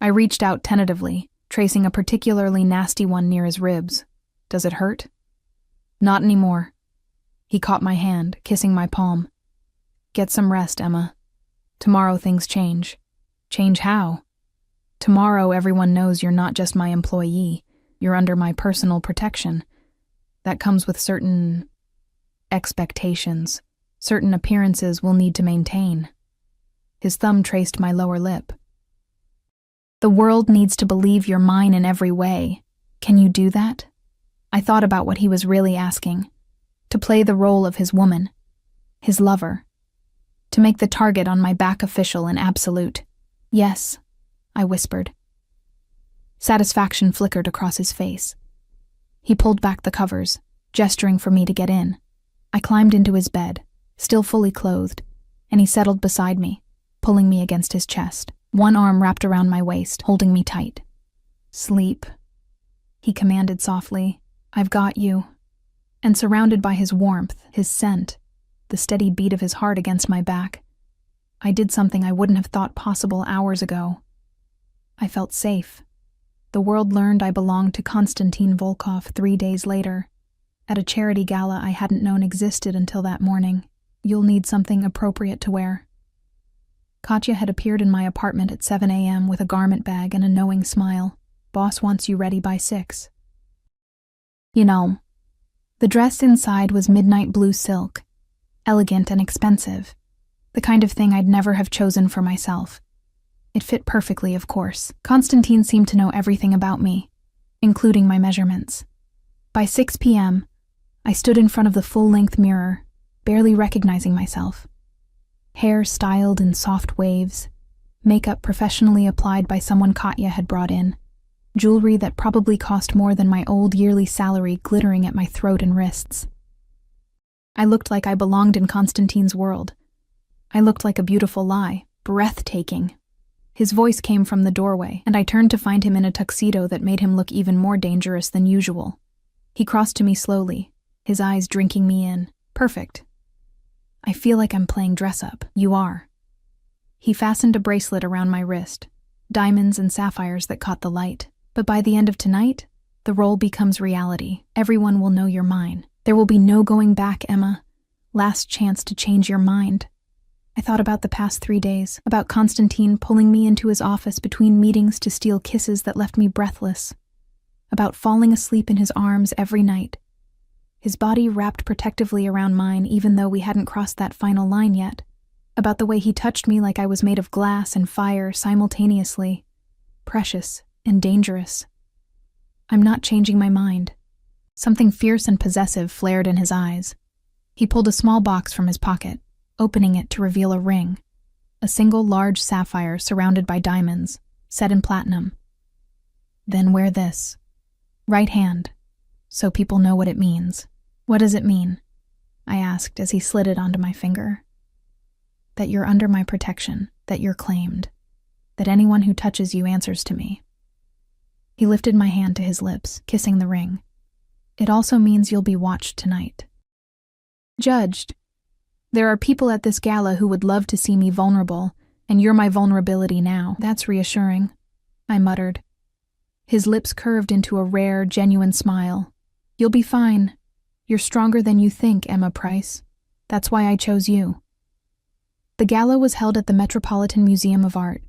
I reached out tentatively, tracing a particularly nasty one near his ribs. Does it hurt? Not anymore. He caught my hand, kissing my palm. Get some rest, Emma. Tomorrow things change. Change how? Tomorrow everyone knows you're not just my employee. You're under my personal protection. That comes with certain expectations, certain appearances we'll need to maintain. His thumb traced my lower lip. The world needs to believe you're mine in every way. Can you do that? I thought about what he was really asking. To play the role of his woman, his lover. To make the target on my back official and absolute. Yes, I whispered. Satisfaction flickered across his face. He pulled back the covers, gesturing for me to get in. I climbed into his bed, still fully clothed, and he settled beside me, pulling me against his chest, one arm wrapped around my waist, holding me tight. Sleep, he commanded softly. I've got you. And surrounded by his warmth, his scent, the steady beat of his heart against my back, I did something I wouldn't have thought possible hours ago. I felt safe. The world learned I belonged to Konstantin Volkov 3 days later, at a charity gala I hadn't known existed until that morning. You'll need something appropriate to wear. Katya had appeared in my apartment at 7 a.m. with a garment bag and a knowing smile. Boss wants you ready by 6. You know, the dress inside was midnight blue silk, elegant and expensive, the kind of thing I'd never have chosen for myself. It fit perfectly, of course. Konstantin seemed to know everything about me, including my measurements. By 6 p.m., I stood in front of the full-length mirror, barely recognizing myself. Hair styled in soft waves, makeup professionally applied by someone Katya had brought in, jewelry that probably cost more than my old yearly salary glittering at my throat and wrists. I looked like I belonged in Constantine's world. I looked like a beautiful lie, breathtaking. His voice came from the doorway, and I turned to find him in a tuxedo that made him look even more dangerous than usual. He crossed to me slowly, his eyes drinking me in. Perfect. I feel like I'm playing dress-up. You are. He fastened a bracelet around my wrist, diamonds and sapphires that caught the light. But by the end of tonight, the role becomes reality. Everyone will know you're mine. There will be no going back, Emma. Last chance to change your mind. I thought about the past 3 days, about Constantine pulling me into his office between meetings to steal kisses that left me breathless, about falling asleep in his arms every night, his body wrapped protectively around mine even though we hadn't crossed that final line yet, about the way he touched me like I was made of glass and fire simultaneously, precious and dangerous. I'm not changing my mind. Something fierce and possessive flared in his eyes. He pulled a small box from his pocket, opening it to reveal a ring, a single large sapphire surrounded by diamonds, set in platinum. Then wear this. Right hand, so people know what it means. What does it mean? I asked as he slid it onto my finger. That you're under my protection, that you're claimed, that anyone who touches you answers to me. He lifted my hand to his lips, kissing the ring. It also means you'll be watched tonight. Judged. There are people at this gala who would love to see me vulnerable, and you're my vulnerability now. That's reassuring, I muttered. His lips curved into a rare, genuine smile. You'll be fine. You're stronger than you think, Emma Price. That's why I chose you. The gala was held at the Metropolitan Museum of Art,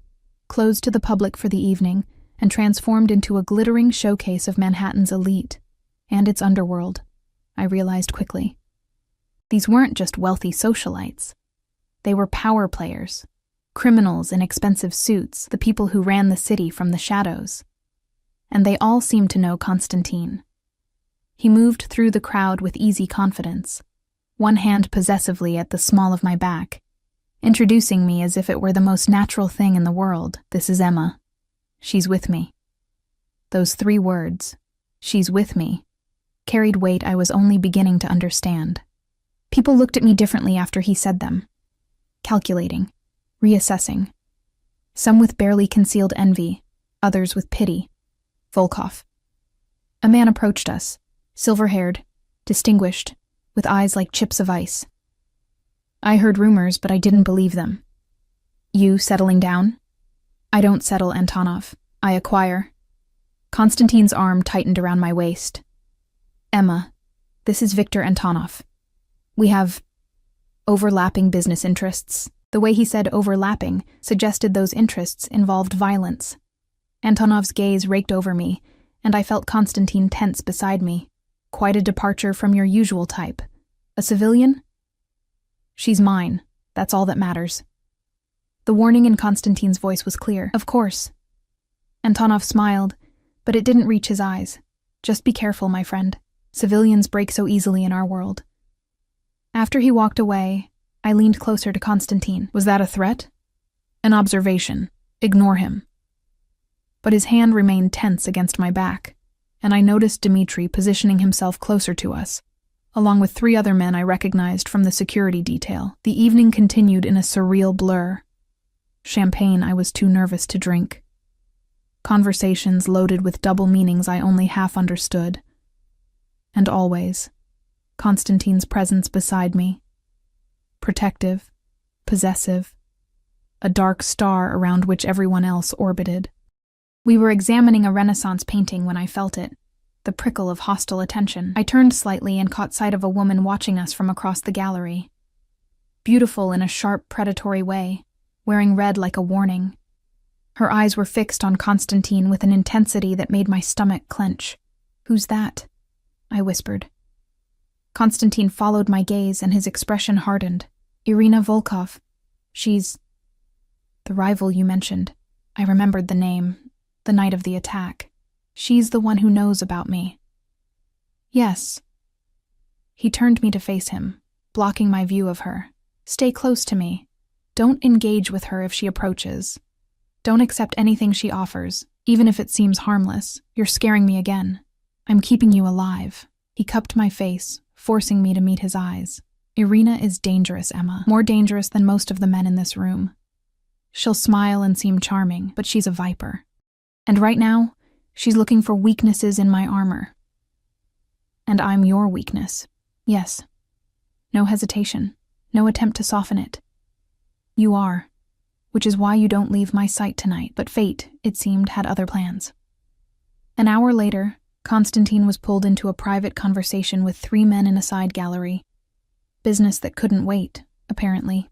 closed to the public for the evening, and transformed into a glittering showcase of Manhattan's elite and its underworld, I realized quickly. These weren't just wealthy socialites. They were power players, criminals in expensive suits, the people who ran the city from the shadows. And they all seemed to know Constantine. He moved through the crowd with easy confidence, one hand possessively at the small of my back, introducing me as if it were the most natural thing in the world. This is Emma. She's with me. Those 3 words, she's with me, carried weight I was only beginning to understand. People looked at me differently after he said them, calculating, reassessing, some with barely concealed envy, others with pity. Volkov. A man approached us, silver-haired, distinguished, with eyes like chips of ice. I heard rumors, but I didn't believe them. You settling down? I don't settle, Antonov. I acquire. Constantine's arm tightened around my waist. Emma, this is Viktor Antonov. We have overlapping business interests. The way he said overlapping suggested those interests involved violence. Antonov's gaze raked over me, and I felt Constantine tense beside me. Quite a departure from your usual type. A civilian? She's mine. That's all that matters. The warning in Constantine's voice was clear. Of course. Antonov smiled, but it didn't reach his eyes. Just be careful, my friend. Civilians break so easily in our world. After he walked away, I leaned closer to Constantine. Was that a threat? An observation. Ignore him. But his hand remained tense against my back, and I noticed Dmitri positioning himself closer to us, along with 3 other men I recognized from the security detail. The evening continued in a surreal blur. Champagne I was too nervous to drink. Conversations loaded with double meanings I only half understood. And always, Constantine's presence beside me. Protective, possessive, a dark star around which everyone else orbited. We were examining a Renaissance painting when I felt it, the prickle of hostile attention. I turned slightly and caught sight of a woman watching us from across the gallery. Beautiful in a sharp, predatory way, wearing red like a warning. Her eyes were fixed on Constantine with an intensity that made my stomach clench. Who's that? I whispered. Constantine followed my gaze and his expression hardened. Irina Volkov. She's the rival you mentioned. I remembered the name, the night of the attack. She's the one who knows about me. Yes. He turned me to face him, blocking my view of her. Stay close to me. Don't engage with her if she approaches. Don't accept anything she offers, even if it seems harmless. You're scaring me again. I'm keeping you alive." He cupped my face, forcing me to meet his eyes. "Irina is dangerous, Emma. More dangerous than most of the men in this room. She'll smile and seem charming, but she's a viper. And right now, she's looking for weaknesses in my armor. And I'm your weakness. Yes. No hesitation. No attempt to soften it. You are. Which is why you don't leave my sight tonight." But fate, it seemed, had other plans. An hour later, Constantine was pulled into a private conversation with 3 men in a side gallery. Business that couldn't wait, apparently.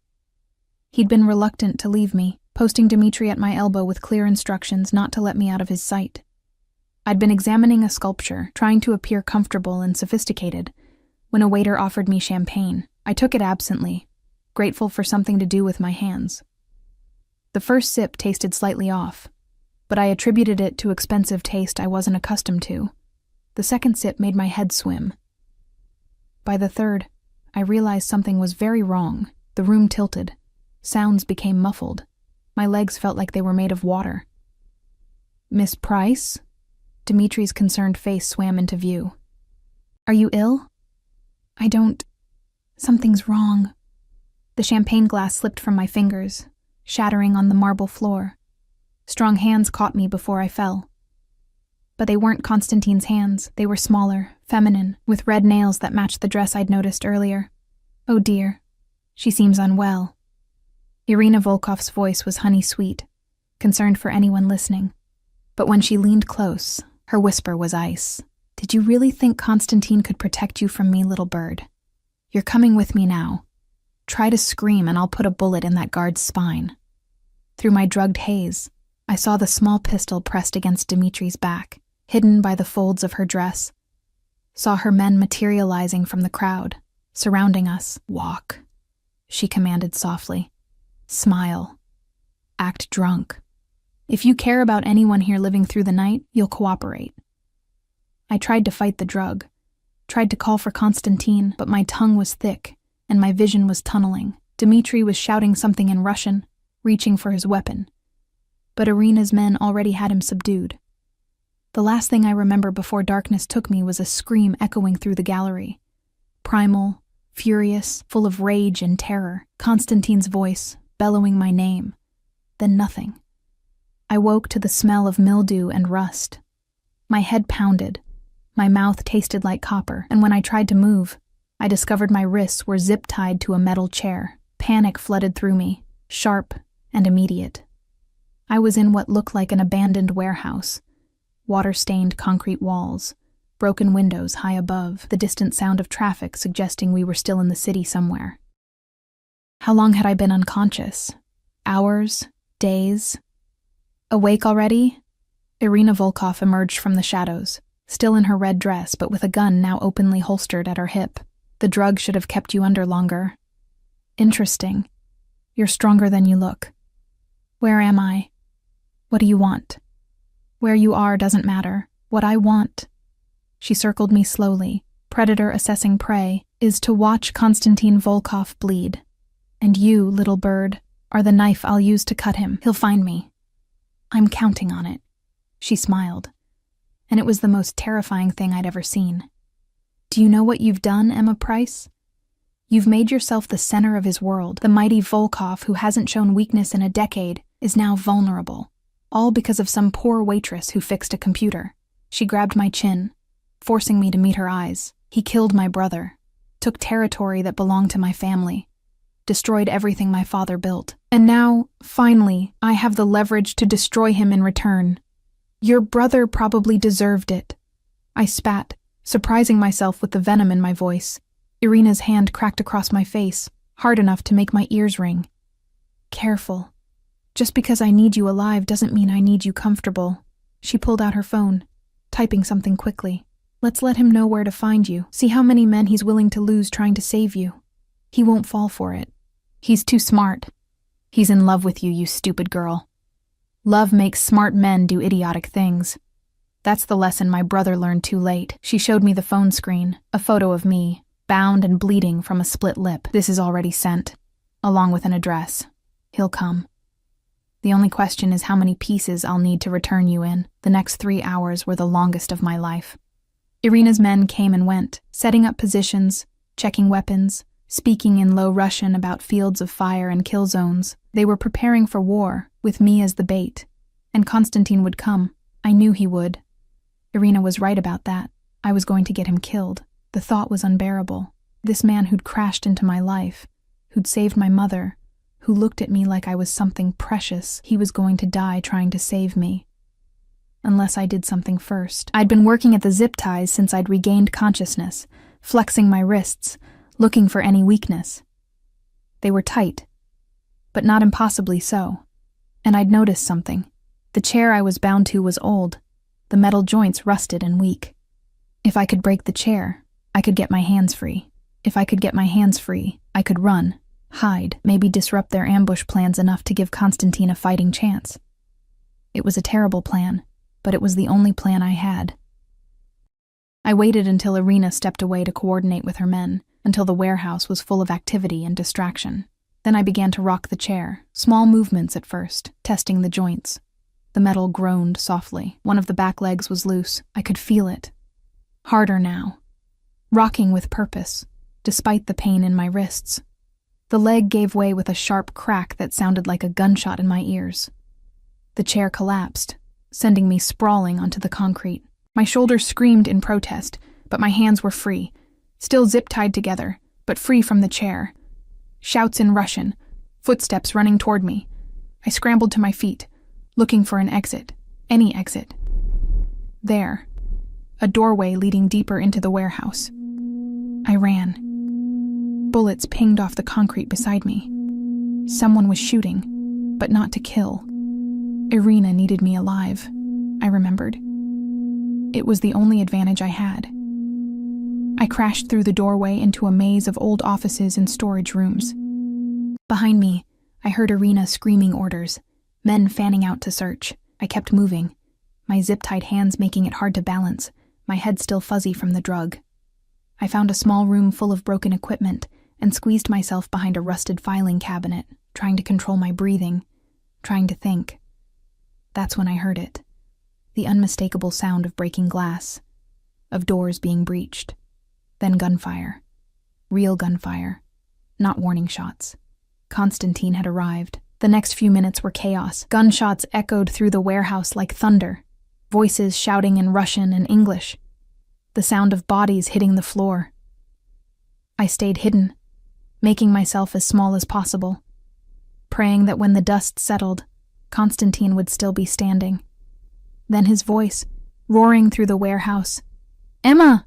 He'd been reluctant to leave me, posting Dmitri at my elbow with clear instructions not to let me out of his sight. I'd been examining a sculpture, trying to appear comfortable and sophisticated, when a waiter offered me champagne. I took it absently, grateful for something to do with my hands. The first sip tasted slightly off, but I attributed it to expensive taste I wasn't accustomed to. The second sip made my head swim. By the third, I realized something was very wrong. The room tilted. Sounds became muffled. My legs felt like they were made of water. "Miss Price?" Dimitri's concerned face swam into view. "Are you ill?" "I don't... Something's wrong." The champagne glass slipped from my fingers, shattering on the marble floor. Strong hands caught me before I fell. But they weren't Constantine's hands. They were smaller, feminine, with red nails that matched the dress I'd noticed earlier. "Oh dear, she seems unwell." Irina Volkov's voice was honey-sweet, concerned for anyone listening. But when she leaned close, her whisper was ice. "Did you really think Constantine could protect you from me, little bird? You're coming with me now. Try to scream and I'll put a bullet in that guard's spine." Through my drugged haze, I saw the small pistol pressed against Dimitri's back, hidden by the folds of her dress. Saw her men materializing from the crowd, surrounding us. "Walk," she commanded softly. "Smile. Act drunk. If you care about anyone here living through the night, you'll cooperate." I tried to fight the drug, tried to call for Constantine, but my tongue was thick, and my vision was tunneling. Dmitri was shouting something in Russian, reaching for his weapon. But Irina's men already had him subdued. The last thing I remember before darkness took me was a scream echoing through the gallery. Primal, furious, full of rage and terror, Constantine's voice, bellowing my name. Then nothing. I woke to the smell of mildew and rust. My head pounded. My mouth tasted like copper, and when I tried to move, I discovered my wrists were zip-tied to a metal chair. Panic flooded through me, sharp and immediate. I was in what looked like an abandoned warehouse. Water-stained concrete walls, broken windows high above, the distant sound of traffic suggesting we were still in the city somewhere. How long had I been unconscious? Hours? Days? Awake already? Irina Volkov emerged from the shadows, still in her red dress but with a gun now openly holstered at her hip. "The drug should have kept you under longer." "Interesting. You're stronger than you look." "Where am I? What do you want?" "Where you are doesn't matter. What I want," she circled me slowly, predator assessing prey, "is to watch Konstantin Volkov bleed. And you, little bird, are the knife I'll use to cut him. He'll find me. I'm counting on it." She smiled, and it was the most terrifying thing I'd ever seen. "Do you know what you've done, Emma Price? You've made yourself the center of his world. The mighty Volkov, who hasn't shown weakness in a decade, is now vulnerable. All because of some poor waitress who fixed a computer." She grabbed my chin, forcing me to meet her eyes. "He killed my brother, took territory that belonged to my family, destroyed everything my father built. And now, finally, I have the leverage to destroy him in return. Your brother probably deserved it." I spat, surprising myself with the venom in my voice. Irina's hand cracked across my face, hard enough to make my ears ring. "Careful. Just because I need you alive doesn't mean I need you comfortable." She pulled out her phone, typing something quickly. "Let's let him know where to find you. See how many men he's willing to lose trying to save you. He won't fall for it. He's too smart. He's in love with you, you stupid girl. Love makes smart men do idiotic things. That's the lesson my brother learned too late." She showed me the phone screen, a photo of me, bound and bleeding from a split lip. "This is already sent, along with an address. He'll come." The only question is how many pieces I'll need to return you in. The next 3 hours were the longest of my life. Irina's men came and went, setting up positions, checking weapons, speaking in low Russian about fields of fire and kill zones. They were preparing for war, with me as the bait. And Konstantin would come. I knew he would. Irina was right about that. I was going to get him killed. The thought was unbearable. This man who'd crashed into my life, who'd saved my mother, who looked at me like I was something precious, he was going to die trying to save me. Unless I did something first. I'd been working at the zip ties since I'd regained consciousness, flexing my wrists, looking for any weakness. They were tight, but not impossibly so. And I'd noticed something. The chair I was bound to was old, the metal joints rusted and weak. If I could break the chair, I could get my hands free. If I could get my hands free, I could run, hide, maybe disrupt their ambush plans enough to give Konstantin a fighting chance. It was a terrible plan, but it was the only plan I had. I waited until Irina stepped away to coordinate with her men, until the warehouse was full of activity and distraction. Then I began to rock the chair, small movements at first, testing the joints. The metal groaned softly. One of the back legs was loose. I could feel it. Harder now. Rocking with purpose, despite the pain in my wrists. The leg gave way with a sharp crack that sounded like a gunshot in my ears. The chair collapsed, sending me sprawling onto the concrete. My shoulders screamed in protest, but my hands were free, still zip-tied together, but free from the chair. Shouts in Russian, footsteps running toward me. I scrambled to my feet, looking for an exit, any exit. There, a doorway leading deeper into the warehouse. I ran. Bullets pinged off the concrete beside me. Someone was shooting, but not to kill. Irina needed me alive, I remembered. It was the only advantage I had. I crashed through the doorway into a maze of old offices and storage rooms. Behind me, I heard Irina screaming orders, men fanning out to search. I kept moving, my zip-tied hands making it hard to balance, my head still fuzzy from the drug. I found a small room full of broken equipment and squeezed myself behind a rusted filing cabinet, trying to control my breathing, trying to think. That's when I heard it. The unmistakable sound of breaking glass, of doors being breached. Then gunfire. Real gunfire. Not warning shots. Konstantin had arrived. The next few minutes were chaos. Gunshots echoed through the warehouse like thunder. Voices shouting in Russian and English. The sound of bodies hitting the floor. I stayed hidden, making myself as small as possible, praying that when the dust settled, Konstantin would still be standing. Then his voice, roaring through the warehouse. "Emma!"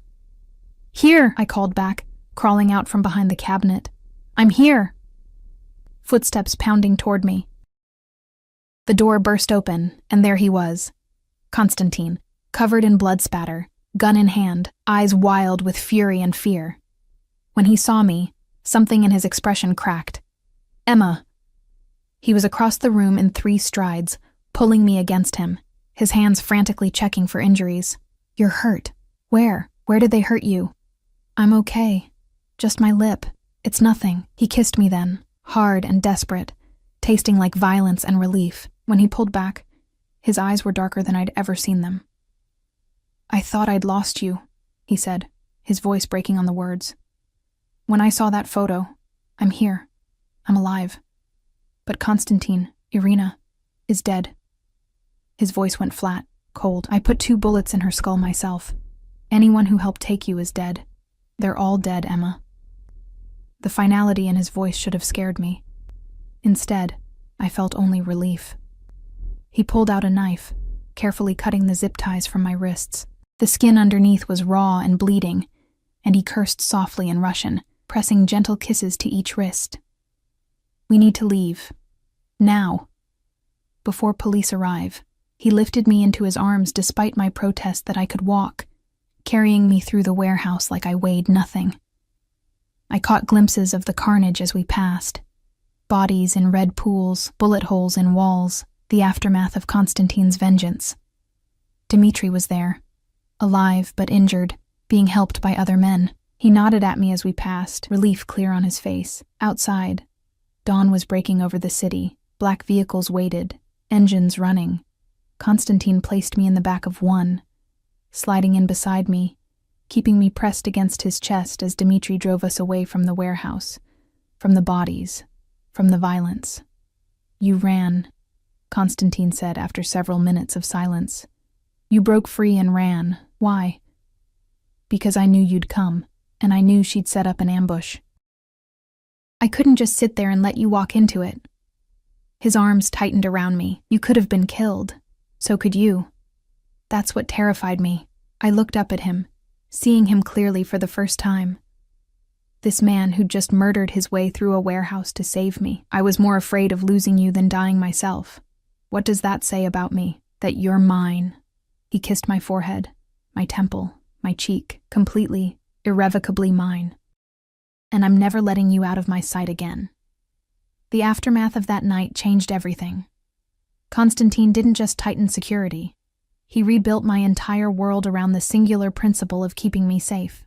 "Here," I called back, crawling out from behind the cabinet. "I'm here." Footsteps pounding toward me. The door burst open, and there he was. Konstantin, covered in blood spatter, gun in hand, eyes wild with fury and fear. When he saw me, something in his expression cracked. "Emma!" He was across the room in 3 strides, pulling me against him, his hands frantically checking for injuries. "You're hurt. Where? Where did they hurt you?" "I'm okay. Just my lip. It's nothing." He kissed me then, hard and desperate, tasting like violence and relief. When he pulled back, his eyes were darker than I'd ever seen them. "I thought I'd lost you," he said, his voice breaking on the words. "When I saw that photo, I'm here. I'm alive. But Konstantin, Irina, is dead." His voice went flat, cold. "I put 2 bullets in her skull myself. Anyone who helped take you is dead. They're all dead, Emma." The finality in his voice should have scared me. Instead, I felt only relief. He pulled out a knife, carefully cutting the zip ties from my wrists. The skin underneath was raw and bleeding, and he cursed softly in Russian, pressing gentle kisses to each wrist. "We need to leave. Now." Before police arrive, he lifted me into his arms despite my protest that I could walk, carrying me through the warehouse like I weighed nothing. I caught glimpses of the carnage as we passed. Bodies in red pools, bullet holes in walls, the aftermath of Konstantin's vengeance. Dmitri was there, alive but injured, being helped by other men. He nodded at me as we passed, relief clear on his face. Outside, dawn was breaking over the city. Black vehicles waited, Engines running. Constantine placed me in the back of one, sliding in beside me, keeping me pressed against his chest as Dmitri drove us away from the warehouse, from the bodies, from the violence. "You ran," Constantine said after several minutes of silence. "You broke free and ran. Why?" "Because I knew you'd come, and I knew she'd set up an ambush. I couldn't just sit there and let you walk into it." His arms tightened around me. "You could have been killed. So could you." That's what terrified me. I looked up at him, seeing him clearly for the first time. This man who'd just murdered his way through a warehouse to save me. "I was more afraid of losing you than dying myself. What does that say about me? That you're mine." He kissed my forehead, my temple, my cheek, completely, irrevocably mine. "And I'm never letting you out of my sight again." The aftermath of that night changed everything. Constantine didn't just tighten security. He rebuilt my entire world around the singular principle of keeping me safe.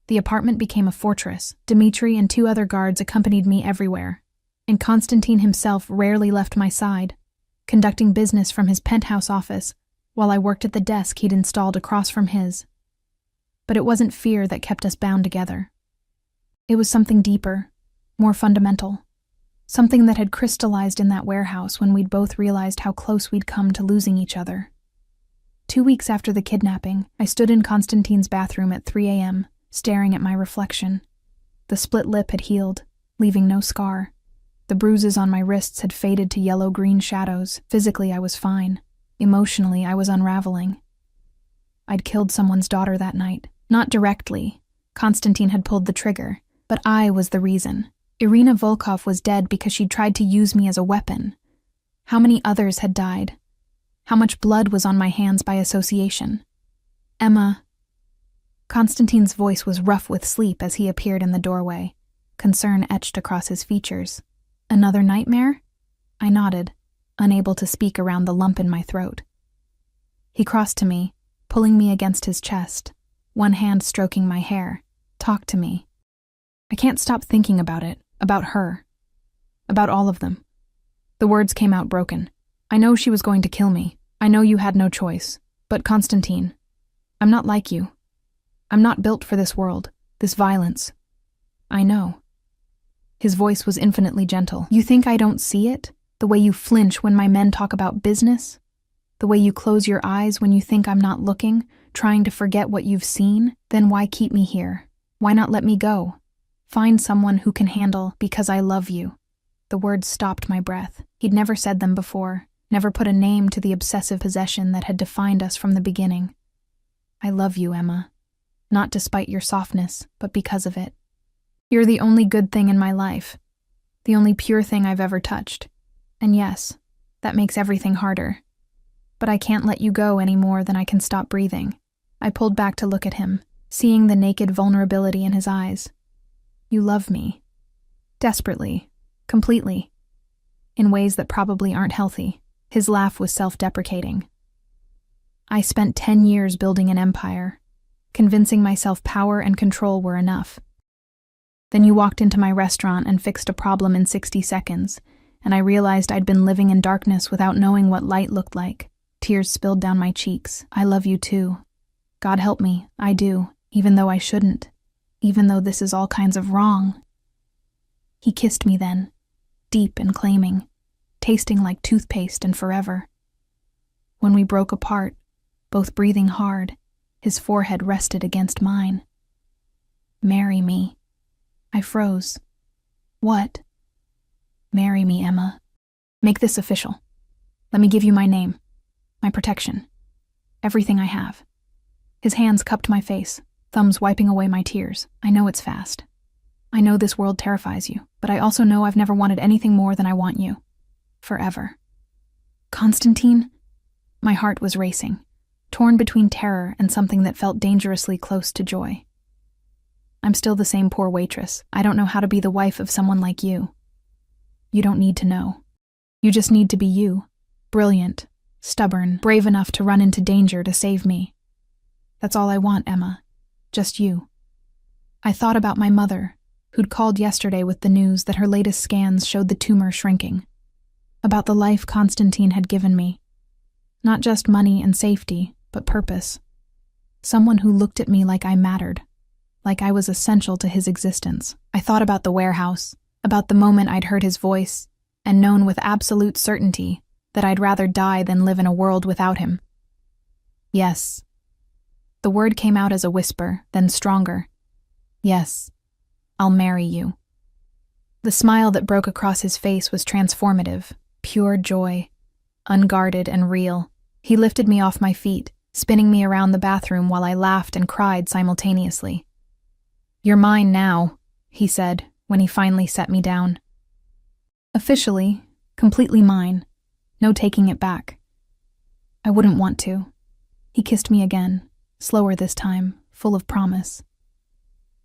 The apartment became a fortress. Dmitri and 2 other guards accompanied me everywhere, and Constantine himself rarely left my side, conducting business from his penthouse office while I worked at the desk he'd installed across from his. But it wasn't fear that kept us bound together. It was something deeper, more fundamental, something that had crystallized in that warehouse when we'd both realized how close we'd come to losing each other. 2 weeks after the kidnapping, I stood in Constantine's bathroom at 3 a.m., staring at my reflection. The split lip had healed, leaving no scar. The bruises on my wrists had faded to yellow-green shadows. Physically, I was fine. Emotionally, I was unraveling. I'd killed someone's daughter that night. Not directly. Constantine had pulled the trigger, but I was the reason. Irina Volkov was dead because she'd tried to use me as a weapon. How many others had died? How much blood was on my hands by association? "Emma." Constantine's voice was rough with sleep as he appeared in the doorway, concern etched across his features. "Another nightmare?" I nodded, unable to speak around the lump in my throat. He crossed to me, pulling me against his chest, one hand stroking my hair. "Talk to me. I can't stop thinking about it, about her, about all of them." The words came out broken. "I know she was going to kill me. I know you had no choice. But Constantine, I'm not like you. I'm not built for this world, this violence. I know." His voice was infinitely gentle. "You think I don't see it? The way you flinch when my men talk about business? The way you close your eyes when you think I'm not looking, trying to forget what you've seen? Then why keep me here? Why not let me go? Find someone who can handle because I love you." The words stopped my breath. He'd never said them before, never put a name to the obsessive possession that had defined us from the beginning. "I love you, Emma. Not despite your softness, but because of it. You're the only good thing in my life, the only pure thing I've ever touched. And yes, that makes everything harder. But I can't let you go any more than I can stop breathing." I pulled back to look at him, seeing the naked vulnerability in his eyes. "You love me. Desperately. Completely. In ways that probably aren't healthy." His laugh was self-deprecating. "I spent 10 years building an empire, convincing myself power and control were enough. Then you walked into my restaurant and fixed a problem in 60 seconds, and I realized I'd been living in darkness without knowing what light looked like." Tears spilled down my cheeks. "I love you too. God help me, I do, even though I shouldn't, even though this is all kinds of wrong." He kissed me then, deep and claiming, tasting like toothpaste and forever. When we broke apart, both breathing hard, his forehead rested against mine. "Marry me." I froze. "What?" "Marry me, Emma. Make this official. Let me give you my name, my protection, everything I have." His hands cupped my face, thumbs wiping away my tears. "I know it's fast. I know this world terrifies you, but I also know I've never wanted anything more than I want you. Forever." "Constantine?" My heart was racing, torn between terror and something that felt dangerously close to joy. "I'm still the same poor waitress. I don't know how to be the wife of someone like you. You don't need to know. You just need to be you. Brilliant, stubborn, brave enough to run into danger to save me. That's all I want, Emma. Just you." I thought about my mother, who'd called yesterday with the news that her latest scans showed the tumor shrinking. about the life Constantine had given me. Not just money and safety, but purpose. Someone who looked at me like I mattered, like I was essential to his existence. I thought about the warehouse, about the moment I'd heard his voice, and known with absolute certainty that I'd rather die than live in a world without him. Yes. The word came out as a whisper, then stronger. Yes, I'll marry you. The smile that broke across his face was transformative, pure joy, unguarded and real. He lifted me off my feet, spinning me around the bathroom while I laughed and cried simultaneously. "You're mine now," he said when he finally set me down. Officially, completely mine, no taking it back. I wouldn't want to. He kissed me again, slower this time, full of promise.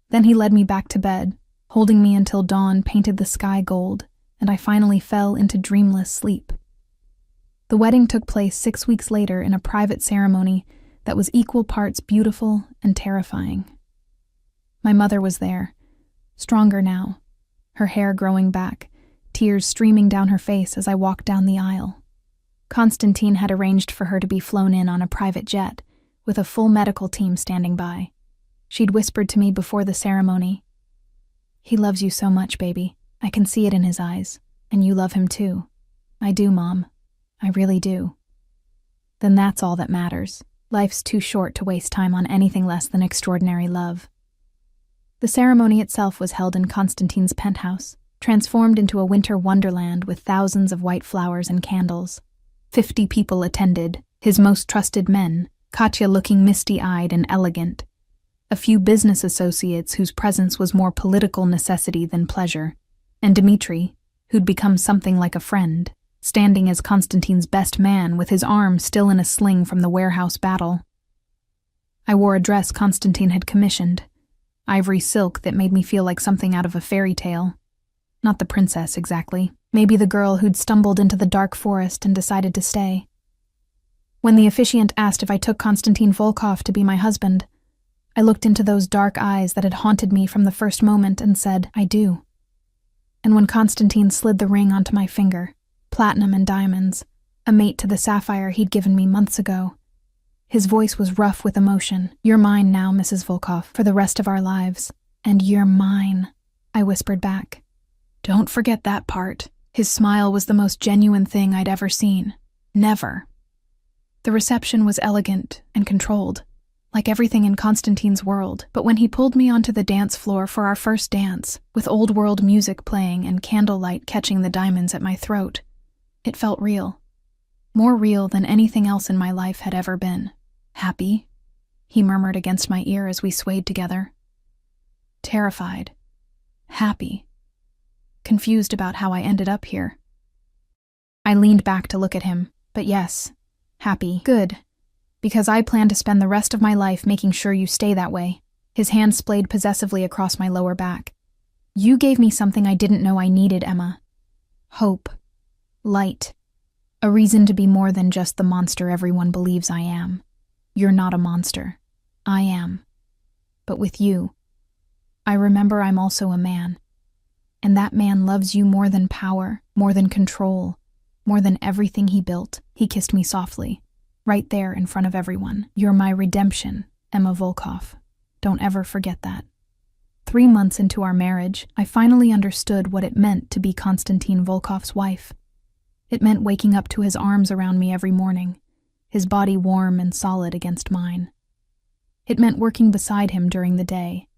Then he led me back to bed, holding me until dawn painted the sky gold, and I finally fell into dreamless sleep. The wedding took place 6 weeks later in a private ceremony that was equal parts beautiful and terrifying. My mother was there, stronger now, her hair growing back, tears streaming down her face as I walked down the aisle. Constantine had arranged for her to be flown in on a private jet, with a full medical team standing by. She'd whispered to me before the ceremony, "He loves you so much, baby. I can see it in his eyes, and you love him too." "I do, Mom. I really do." "Then that's all that matters. Life's too short to waste time on anything less than extraordinary love." The ceremony itself was held in Constantine's penthouse, transformed into a winter wonderland with thousands of white flowers and candles. 50 people attended, his most trusted men, Katya looking misty-eyed and elegant, a few business associates whose presence was more political necessity than pleasure, and Dmitri, who'd become something like a friend, standing as Constantine's best man with his arm still in a sling from the warehouse battle. I wore a dress Constantine had commissioned, ivory silk that made me feel like something out of a fairy tale. Not the princess, exactly. Maybe the girl who'd stumbled into the dark forest and decided to stay. When the officiant asked if I took Konstantin Volkov to be my husband, I looked into those dark eyes that had haunted me from the first moment and said, "I do." And when Constantine slid the ring onto my finger, platinum and diamonds, a mate to the sapphire he'd given me months ago, his voice was rough with emotion. "You're mine now, Mrs. Volkov, for the rest of our lives. And you're mine," I whispered back. "Don't forget that part." His smile was the most genuine thing I'd ever seen. Never. The reception was elegant and controlled, like everything in Constantine's world, but when he pulled me onto the dance floor for our first dance, with old-world music playing and candlelight catching the diamonds at my throat, it felt real. More real than anything else in my life had ever been. "Happy?" he murmured against my ear as we swayed together. Terrified. Happy. Confused about how I ended up here. I leaned back to look at him, but yes, happy. "Good. Because I plan to spend the rest of my life making sure you stay that way." His hand splayed possessively across my lower back. "You gave me something I didn't know I needed, Emma. Hope. Light. A reason to be more than just the monster everyone believes I am. You're not a monster. I am. But with you, I remember I'm also a man. And that man loves you more than power, more than control, more than everything he built." He kissed me softly, right there in front of everyone. "You're my redemption, Emma Volkov. Don't ever forget that." 3 months into our marriage, I finally understood what it meant to be Konstantin Volkov's wife. It meant waking up to his arms around me every morning, his body warm and solid against mine. It meant working beside him during the day,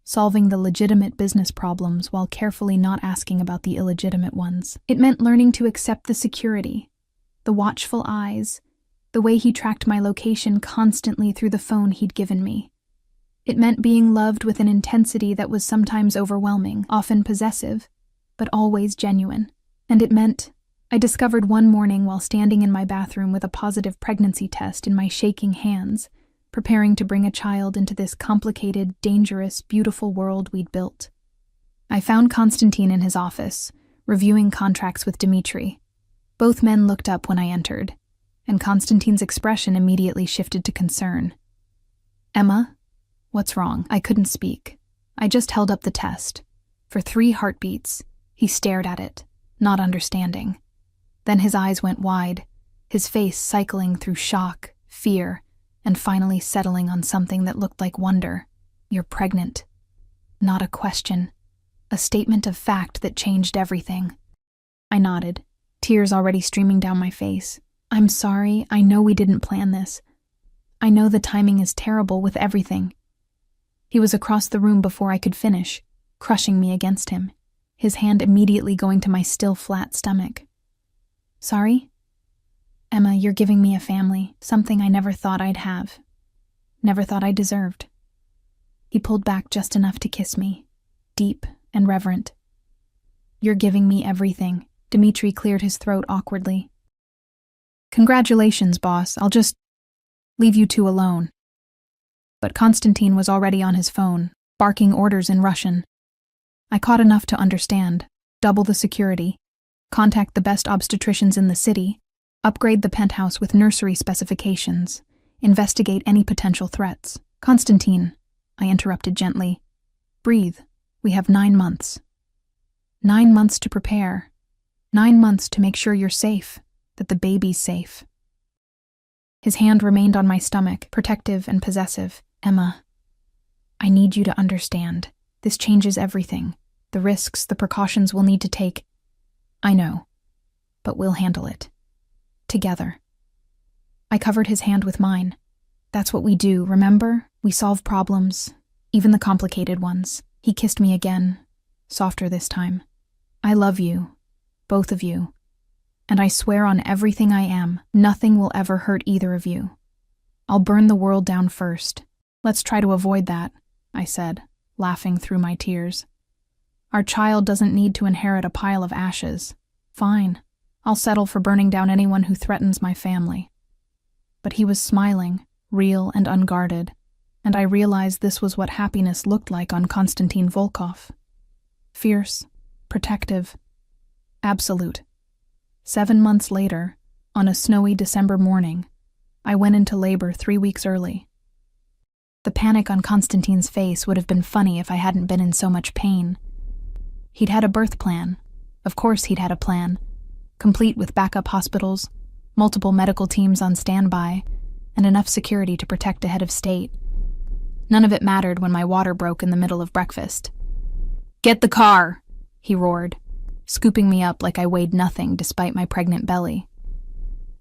solving the legitimate business problems while carefully not asking about the illegitimate ones. It meant learning to accept the security, the watchful eyes, the way he tracked my location constantly through the phone he'd given me. It meant being loved with an intensity that was sometimes overwhelming, often possessive, but always genuine. And it meant I discovered one morning while standing in my bathroom with a positive pregnancy test in my shaking hands, preparing to bring a child into this complicated, dangerous, beautiful world we'd built. I found Konstantin in his office, reviewing contracts with Dmitri. Both men looked up when I entered, and Konstantin's expression immediately shifted to concern. "Emma, what's wrong?" I couldn't speak. I just held up the test. For 3 heartbeats, he stared at it, not understanding. Then his eyes went wide, his face cycling through shock, fear, and finally settling on something that looked like wonder. "You're pregnant." Not a question. A statement of fact that changed everything. I nodded, tears already streaming down my face. "I'm sorry, I know we didn't plan this. I know the timing is terrible with everything." He was across the room before I could finish, crushing me against him, his hand immediately going to my still flat stomach. "Sorry? Emma, you're giving me a family, something I never thought I'd have. Never thought I deserved." He pulled back just enough to kiss me, deep and reverent. "You're giving me everything." Dmitri cleared his throat awkwardly. "Congratulations, boss. I'll just leave you two alone." But Konstantin was already on his phone, barking orders in Russian. I caught enough to understand. Double the security, contact the best obstetricians in the city, upgrade the penthouse with nursery specifications, investigate any potential threats. "Konstantin," I interrupted gently, "breathe. We have 9 months. 9 months to prepare. 9 months to make sure you're safe, that the baby's safe." His hand remained on my stomach, protective and possessive. "Emma, I need you to understand. This changes everything. The risks, the precautions we'll need to take. I know, but we'll handle it. Together." I covered his hand with mine. "That's what we do, remember? We solve problems, even the complicated ones." He kissed me again, softer this time. "I love you, both of you. And I swear on everything I am, nothing will ever hurt either of you. I'll burn the world down first. Let's try to avoid that," I said, laughing through my tears. "Our child doesn't need to inherit a pile of ashes. Fine, I'll settle for burning down anyone who threatens my family." But he was smiling, real and unguarded, and I realized this was what happiness looked like on Konstantin Volkov. Fierce, protective, absolute. 7 months later, on a snowy December morning, I went into labor 3 weeks early. The panic on Konstantin's face would have been funny if I hadn't been in so much pain. He'd had a birth plan. Of course he'd had a plan, complete with backup hospitals, multiple medical teams on standby, and enough security to protect a head of state. None of it mattered when my water broke in the middle of breakfast. "Get the car!" he roared, scooping me up like I weighed nothing despite my pregnant belly.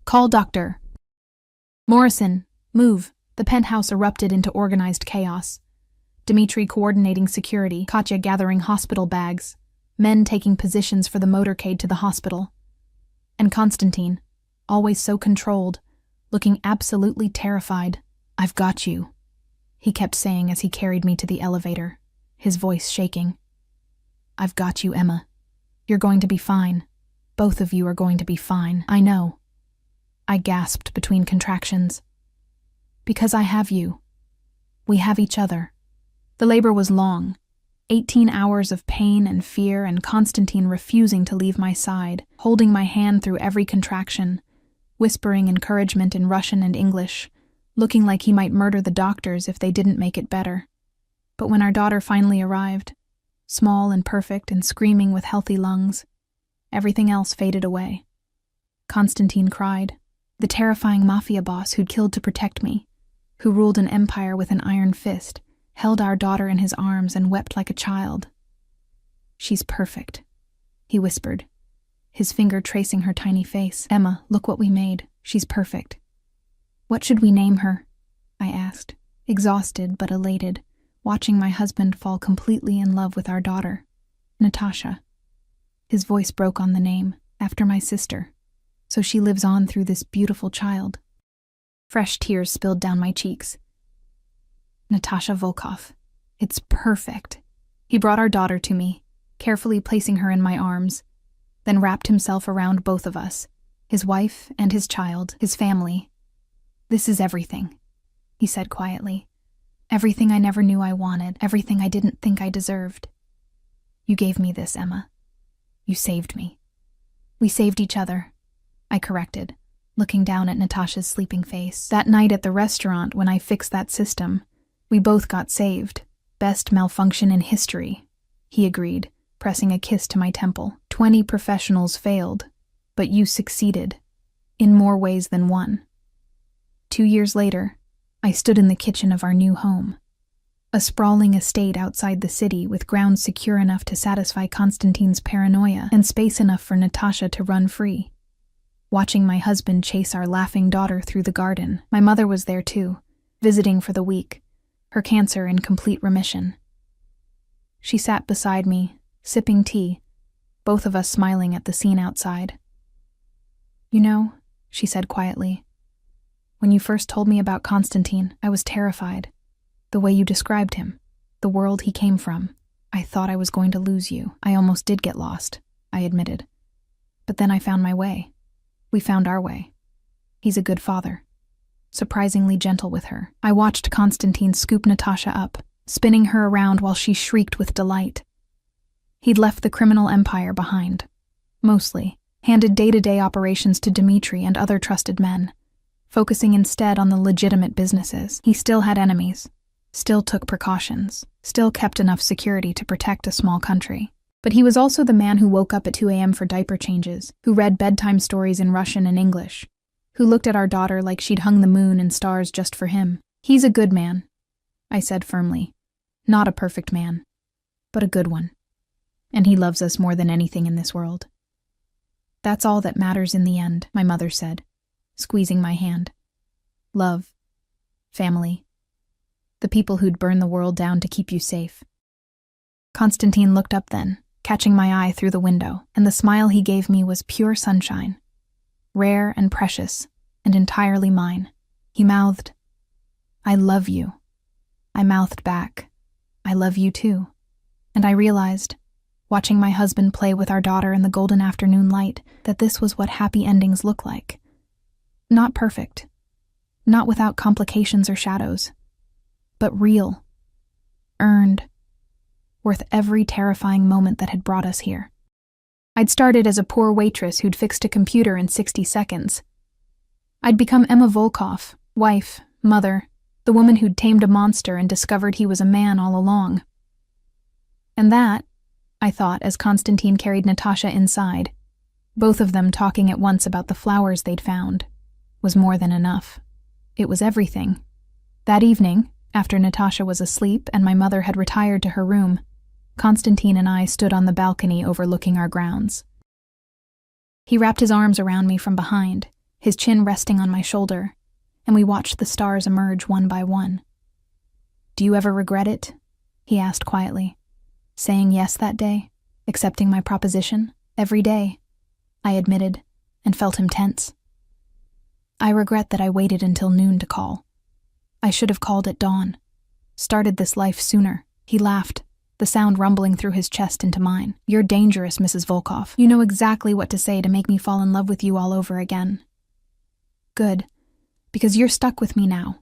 "Call Dr. Morrison, move." The penthouse erupted into organized chaos. Dmitri coordinating security, Katya gathering hospital bags, men taking positions for the motorcade to the hospital. And Konstantin, always so controlled, looking absolutely terrified. "I've got you," he kept saying as he carried me to the elevator, his voice shaking. "I've got you, Emma. You're going to be fine. Both of you are going to be fine. I know." I gasped between contractions. "Because I have you. We have each other." The labor was long. 18 hours of pain and fear, and Konstantin refusing to leave my side, holding my hand through every contraction, whispering encouragement in Russian and English, looking like he might murder the doctors if they didn't make it better. But when our daughter finally arrived, small and perfect and screaming with healthy lungs, everything else faded away. Konstantin cried. The terrifying mafia boss who'd killed to protect me, who ruled an empire with an iron fist, held our daughter in his arms and wept like a child. "She's perfect," he whispered, his finger tracing her tiny face. "Emma, look what we made. She's perfect." "What should we name her?" I asked, exhausted but elated, watching my husband fall completely in love with our daughter. "Natasha." His voice broke on the name, after my sister, so she lives on through this beautiful child. Fresh tears spilled down my cheeks. "Natasha Volkov. It's perfect." He brought our daughter to me, carefully placing her in my arms, then wrapped himself around both of us, his wife and his child, his family. "This is everything," he said quietly. "Everything I never knew I wanted, everything I didn't think I deserved. You gave me this, Emma. You saved me." "We saved each other," I corrected, looking down at Natasha's sleeping face. "That night at the restaurant when I fixed that system, we both got saved. Best malfunction in history," he agreed, pressing a kiss to my temple. 20 professionals failed. But you succeeded, in more ways than one. 2 years later, I stood in the kitchen of our new home. A sprawling estate outside the city with grounds secure enough to satisfy Konstantin's paranoia and space enough for Natasha to run free. Watching my husband chase our laughing daughter through the garden, my mother was there too, visiting for the week, her cancer in complete remission. She sat beside me, sipping tea, both of us smiling at the scene outside. "You know," she said quietly, "when you first told me about Konstantin, I was terrified. The way you described him, the world he came from, I thought I was going to lose you. I almost did get lost," I admitted. "But then I found my way. We found our way. He's a good father. Surprisingly gentle with her." I watched Konstantin scoop Natasha up, spinning her around while she shrieked with delight. He'd left the criminal empire behind, mostly, handed day-to-day operations to Dmitri and other trusted men, focusing instead on the legitimate businesses. He still had enemies, still took precautions, still kept enough security to protect a small country. But he was also the man who woke up at 2 a.m. for diaper changes, who read bedtime stories in Russian and English, who looked at our daughter like she'd hung the moon and stars just for him. "He's a good man," I said firmly. "Not a perfect man, but a good one. And he loves us more than anything in this world." "That's all that matters in the end," my mother said, squeezing my hand. "Love, family, the people who'd burn the world down to keep you safe." Konstantin looked up then, catching my eye through the window, and the smile he gave me was pure sunshine, rare and precious, and entirely mine. He mouthed, "I love you." I mouthed back, "I love you too." And I realized, watching my husband play with our daughter in the golden afternoon light, that this was what happy endings look like. Not perfect, not without complications or shadows, but real, earned, worth every terrifying moment that had brought us here. I'd started as a poor waitress who'd fixed a computer in 60 seconds. I'd become Emma Volkov, wife, mother, the woman who'd tamed a monster and discovered he was a man all along. And that, I thought as Konstantin carried Natasha inside, both of them talking at once about the flowers they'd found, was more than enough. It was everything. That evening, after Natasha was asleep and my mother had retired to her room, Konstantin and I stood on the balcony overlooking our grounds. He wrapped his arms around me from behind, his chin resting on my shoulder, and we watched the stars emerge one by one. "Do you ever regret it?" he asked quietly. "Saying yes that day, accepting my proposition, every day," I admitted, and felt him tense. "I regret that I waited until noon to call. I should have called at dawn, started this life sooner." He laughed, the sound rumbling through his chest into mine. "You're dangerous, Mrs. Volkov. You know exactly what to say to make me fall in love with you all over again." "Good, because you're stuck with me now.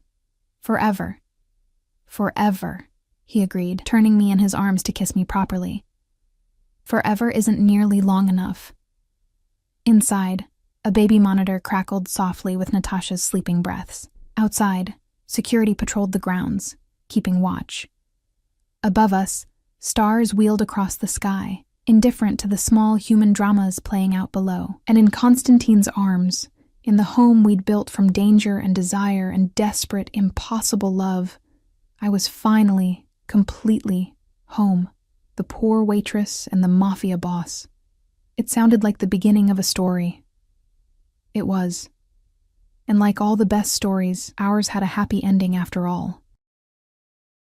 Forever." "Forever," he agreed, turning me in his arms to kiss me properly. "Forever isn't nearly long enough." Inside, a baby monitor crackled softly with Natasha's sleeping breaths. Outside, security patrolled the grounds, keeping watch. Above us, stars wheeled across the sky, indifferent to the small human dramas playing out below. And in Konstantin's arms, in the home we'd built from danger and desire and desperate, impossible love, I was finally, completely home. The poor waitress and the mafia boss. It sounded like the beginning of a story. It was. And like all the best stories, ours had a happy ending after all.